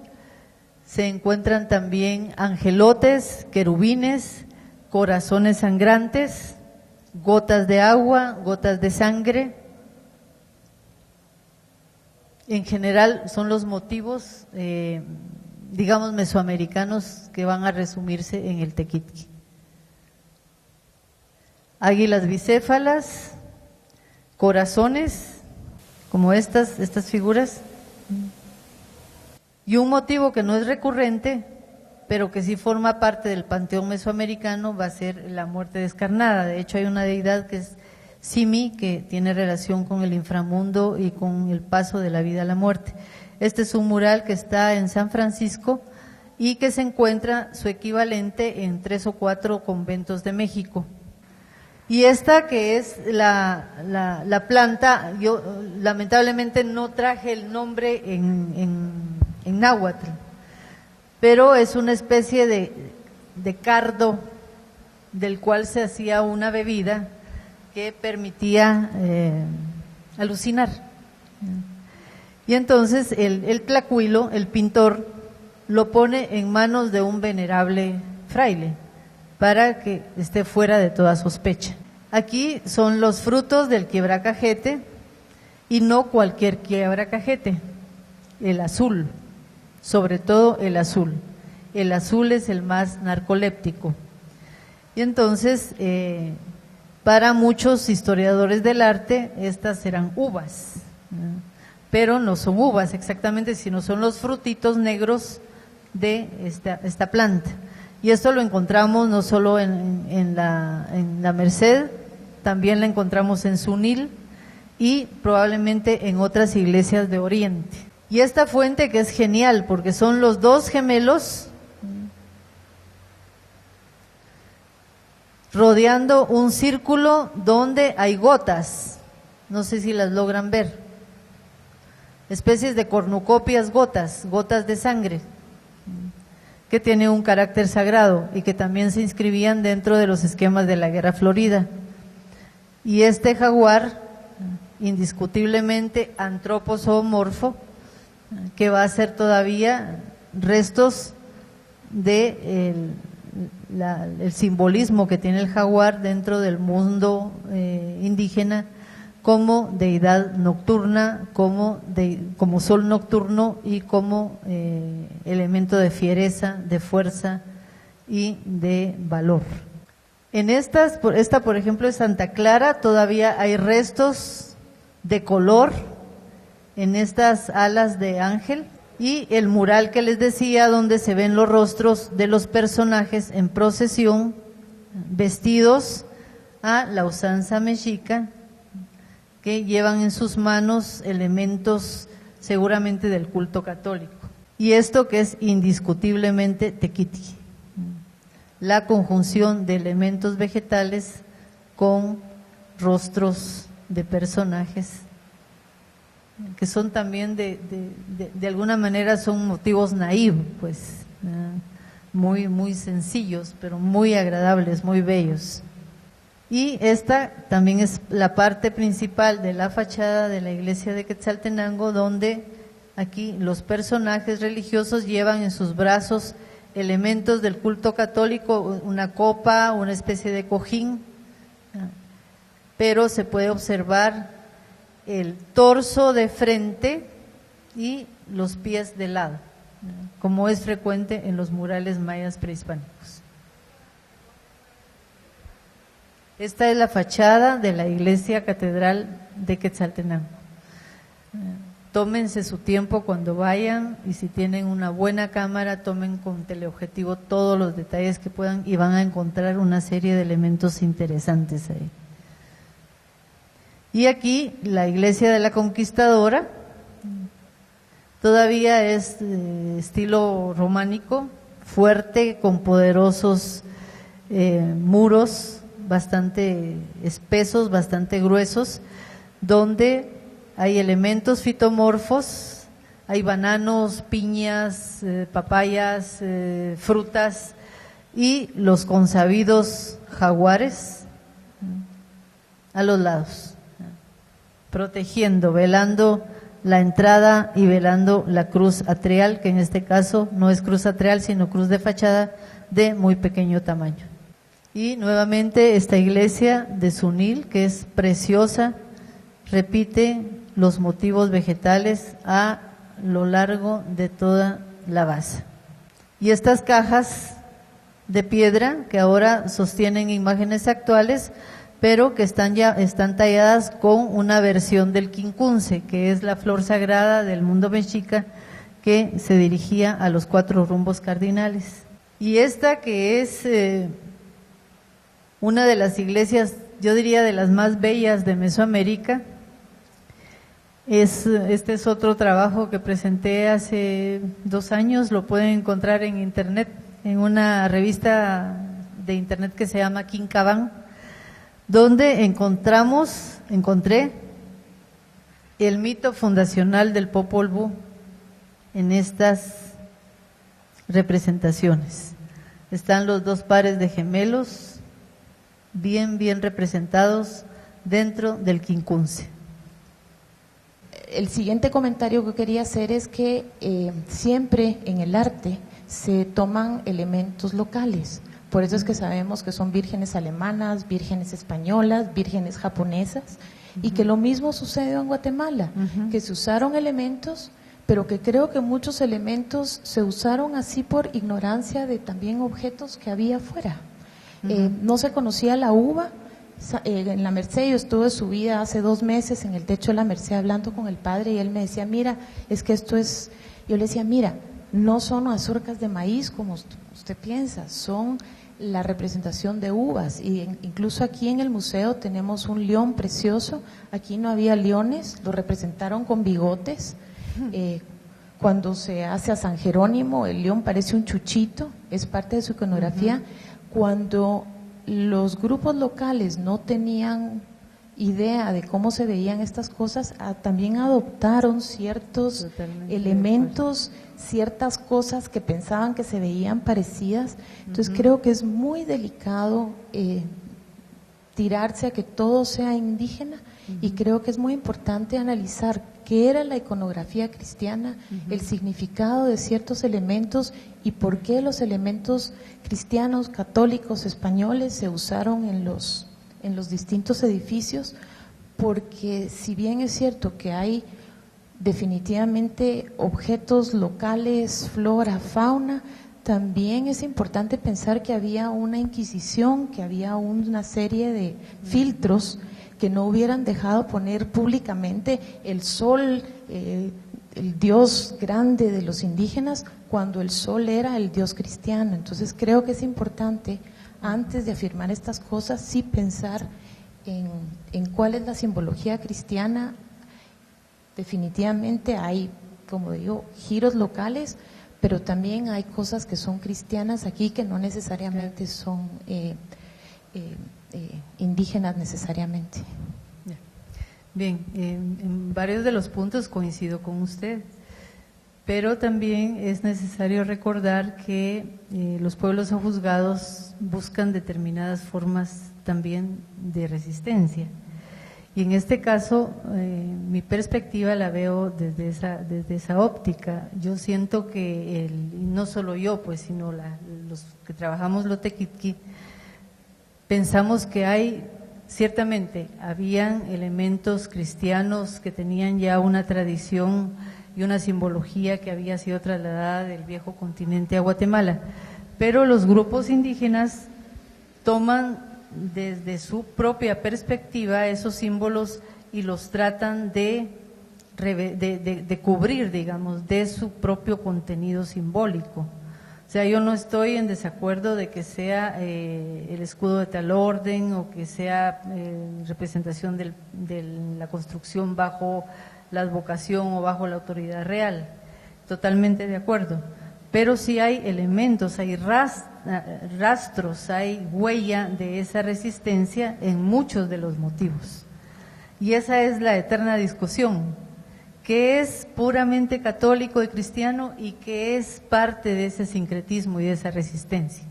se encuentran también angelotes, querubines, corazones sangrantes, gotas de agua, gotas de sangre. En general son los motivos, digamos, mesoamericanos que van a resumirse en el tequitqui. Águilas bicéfalas, corazones, como estas figuras. Y un motivo que no es recurrente, pero que sí forma parte del panteón mesoamericano, va a ser la muerte descarnada. De hecho, hay una deidad que es Simi, que tiene relación con el inframundo y con el paso de la vida a la muerte. Este es un mural que está en San Francisco y que se encuentra su equivalente en 3 o 4 conventos de México. Y esta que es la planta, yo lamentablemente no traje el nombre en náhuatl, pero es una especie de cardo del cual se hacía una bebida que permitía alucinar. Y entonces el tlacuilo, el pintor, lo pone en manos de un venerable fraile para que esté fuera de toda sospecha. Aquí son los frutos del quiebracajete y no cualquier quiebracajete, el azul, sobre todo el azul. El azul es el más narcoléptico. Y entonces, para muchos historiadores del arte, estas serán uvas, ¿no? Pero no son uvas exactamente, sino son los frutitos negros de esta planta. Y esto lo encontramos no solo en la Merced, también la encontramos en Sunil y probablemente en otras iglesias de Oriente. Y esta fuente que es genial porque son los dos gemelos rodeando un círculo donde hay gotas, no sé si las logran ver, especies de cornucopias gotas de sangre, que tiene un carácter sagrado y que también se inscribían dentro de los esquemas de la guerra florida. Y este jaguar, indiscutiblemente antroposomorfo, que va a ser todavía restos de el simbolismo que tiene el jaguar dentro del mundo indígena como deidad nocturna, como sol nocturno y como elemento de fiereza, de fuerza y de valor. En esta por ejemplo de Santa Clara todavía hay restos de color en estas alas de ángel, y el mural que les decía donde se ven los rostros de los personajes en procesión vestidos a la usanza mexica, que llevan en sus manos elementos seguramente del culto católico. Y esto que es indiscutiblemente tequitqui, la conjunción de elementos vegetales con rostros de personajes que son también de alguna manera son motivos naïf, pues muy sencillos, pero muy agradables, muy bellos. Y esta también es la parte principal de la fachada de la iglesia de Quetzaltenango, donde aquí los personajes religiosos llevan en sus brazos elementos del culto católico, una copa, una especie de cojín, pero se puede observar el torso de frente y los pies de lado, como es frecuente en los murales mayas prehispánicos. Esta es la fachada de la iglesia catedral de Quetzaltenango. tómense su tiempo cuando vayan y si tienen una buena cámara, tomen con teleobjetivo todos los detalles que puedan y van a encontrar una serie de elementos interesantes ahí. Y aquí la iglesia de la Conquistadora todavía es estilo románico, fuerte, con poderosos muros bastante espesos, bastante gruesos, donde hay elementos fitomorfos, hay bananos, piñas, papayas, frutas y los consabidos jaguares a los lados, protegiendo, velando la entrada y velando la cruz atrial, que en este caso no es cruz atrial, sino cruz de fachada de muy pequeño tamaño. Y nuevamente esta iglesia de Sunil, que es preciosa, repite los motivos vegetales a lo largo de toda la base. Y estas cajas de piedra que ahora sostienen imágenes actuales, pero que están talladas con una versión del quincunce, que es la flor sagrada del mundo mexica que se dirigía a los 4 rumbos cardinales. Y esta que es una de las iglesias, yo diría de las más bellas de Mesoamérica, este es otro trabajo que presenté hace 2 años, lo pueden encontrar en internet, en una revista de internet que se llama Quincabán, donde encontré el mito fundacional del Popol Vuh en estas representaciones. Están los 2 pares de gemelos bien representados dentro del quincunce. El siguiente comentario que quería hacer es que siempre en el arte se toman elementos locales. Por eso es que sabemos que son vírgenes alemanas, vírgenes españolas, vírgenes japonesas, y que lo mismo sucedió en Guatemala, que se usaron elementos, pero que creo que muchos elementos se usaron así por ignorancia de también objetos que había afuera. No se conocía la uva. En la Merced, yo estuve subida hace 2 meses en el techo de la Merced hablando con el padre y él me decía, mira, es que esto es, yo le decía, mira, no son mazorcas de maíz como usted piensa, son la representación de uvas, y incluso aquí en el museo tenemos un león precioso. Aquí no había leones, lo representaron con bigotes. Cuando se hace a San Jerónimo, el león parece un chuchito, es parte de su iconografía. Cuando los grupos locales no tenían idea de cómo se veían estas cosas, también adoptaron ciertos elementos, ciertas cosas que pensaban que se veían parecidas. Entonces creo que es muy delicado tirarse a que todo sea indígena, y creo que es muy importante analizar qué era la iconografía cristiana, el significado de ciertos elementos y por qué los elementos cristianos, católicos, españoles se usaron en los distintos edificios, porque si bien es cierto que hay definitivamente objetos locales, flora, fauna, también es importante pensar que había una inquisición, que había una serie de filtros que no hubieran dejado poner públicamente el sol, el dios grande de los indígenas, cuando el sol era el dios cristiano. Entonces creo que es importante, antes de afirmar estas cosas, sí pensar en cuál es la simbología cristiana. Definitivamente hay, como digo, giros locales, pero también hay cosas que son cristianas aquí que no necesariamente son indígenas necesariamente. Bien, en varios de los puntos coincido con usted, pero también es necesario recordar que los pueblos sojuzgados buscan determinadas formas también de resistencia. Y en este caso, mi perspectiva la veo desde esa óptica. Yo siento que, y no solo yo, pues, sino los que trabajamos Lotequitqui, pensamos que ciertamente, habían elementos cristianos que tenían ya una tradición y una simbología que había sido trasladada del viejo continente a Guatemala, pero los grupos indígenas toman desde su propia perspectiva esos símbolos y los tratan de de cubrir, digamos, de su propio contenido simbólico. O sea, yo no estoy en desacuerdo de que sea el escudo de tal orden o que sea representación de la construcción bajo la advocación o bajo la autoridad real. Totalmente de acuerdo. Pero sí hay elementos, hay rastros, hay huella de esa resistencia en muchos de los motivos. Y esa es la eterna discusión, qué es puramente católico y cristiano y qué es parte de ese sincretismo y de esa resistencia.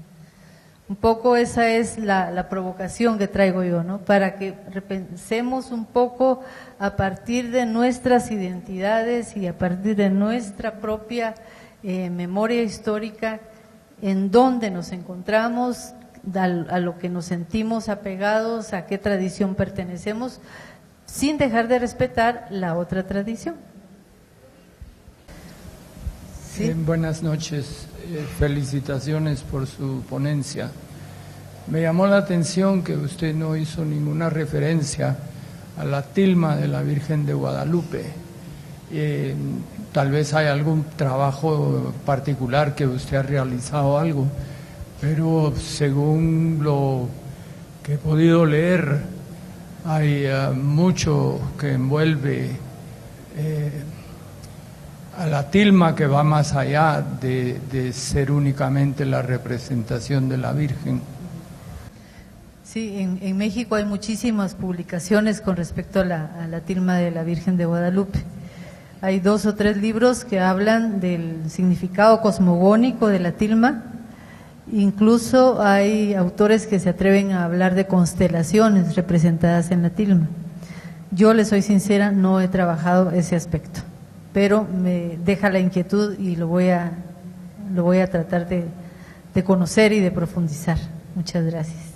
Un poco esa es la provocación que traigo yo, ¿no? Para que repensemos un poco a partir de nuestras identidades y a partir de nuestra propia memoria histórica, en dónde nos encontramos, a lo que nos sentimos apegados, a qué tradición pertenecemos, sin dejar de respetar la otra tradición. ¿Sí? Buenas noches, felicitaciones por su ponencia. Me llamó la atención que usted no hizo ninguna referencia a la tilma de la Virgen de Guadalupe. Tal vez hay algún trabajo particular que usted ha realizado algo, pero según lo que he podido leer, hay mucho que envuelve a la tilma, que va más allá de ser únicamente la representación de la Virgen. Sí, en México hay muchísimas publicaciones con respecto a la tilma de la Virgen de Guadalupe. Hay 2 o 3 libros que hablan del significado cosmogónico de la tilma. Incluso hay autores que se atreven a hablar de constelaciones representadas en la tilma. Yo, les soy sincera, no he trabajado ese aspecto, pero me deja la inquietud y lo voy a tratar de conocer y de profundizar. Muchas gracias.